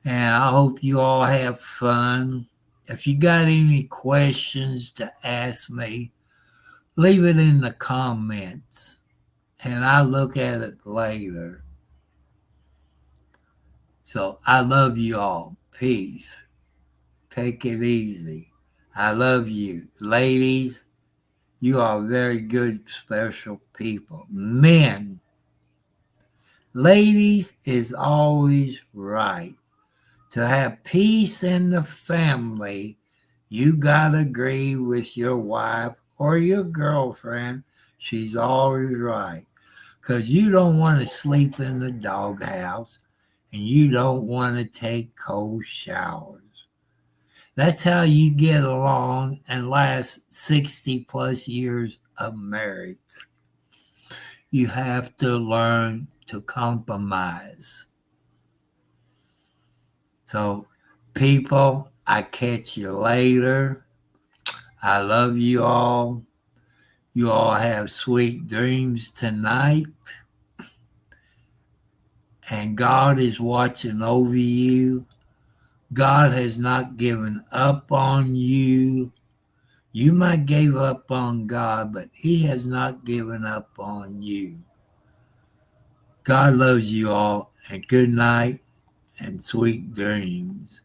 And I hope you all have fun. If you got any questions to ask me, leave it in the comments. And I'll look at it later. So I love you all. Peace. Take it easy. I love you. Ladies, you are very good, special people. Men, ladies is always right. To have peace in the family, you got to agree with your wife or your girlfriend. She's always right. Because you don't want to sleep in the doghouse and you don't want to take cold showers. That's how you get along and last 60 plus years of marriage. You have to learn to compromise. So, people, I catch you later. I love you all. You all have sweet dreams tonight. And God is watching over you. God has not given up on you. You might give up on God, but He has not given up on you. God loves you all, and good night and sweet dreams.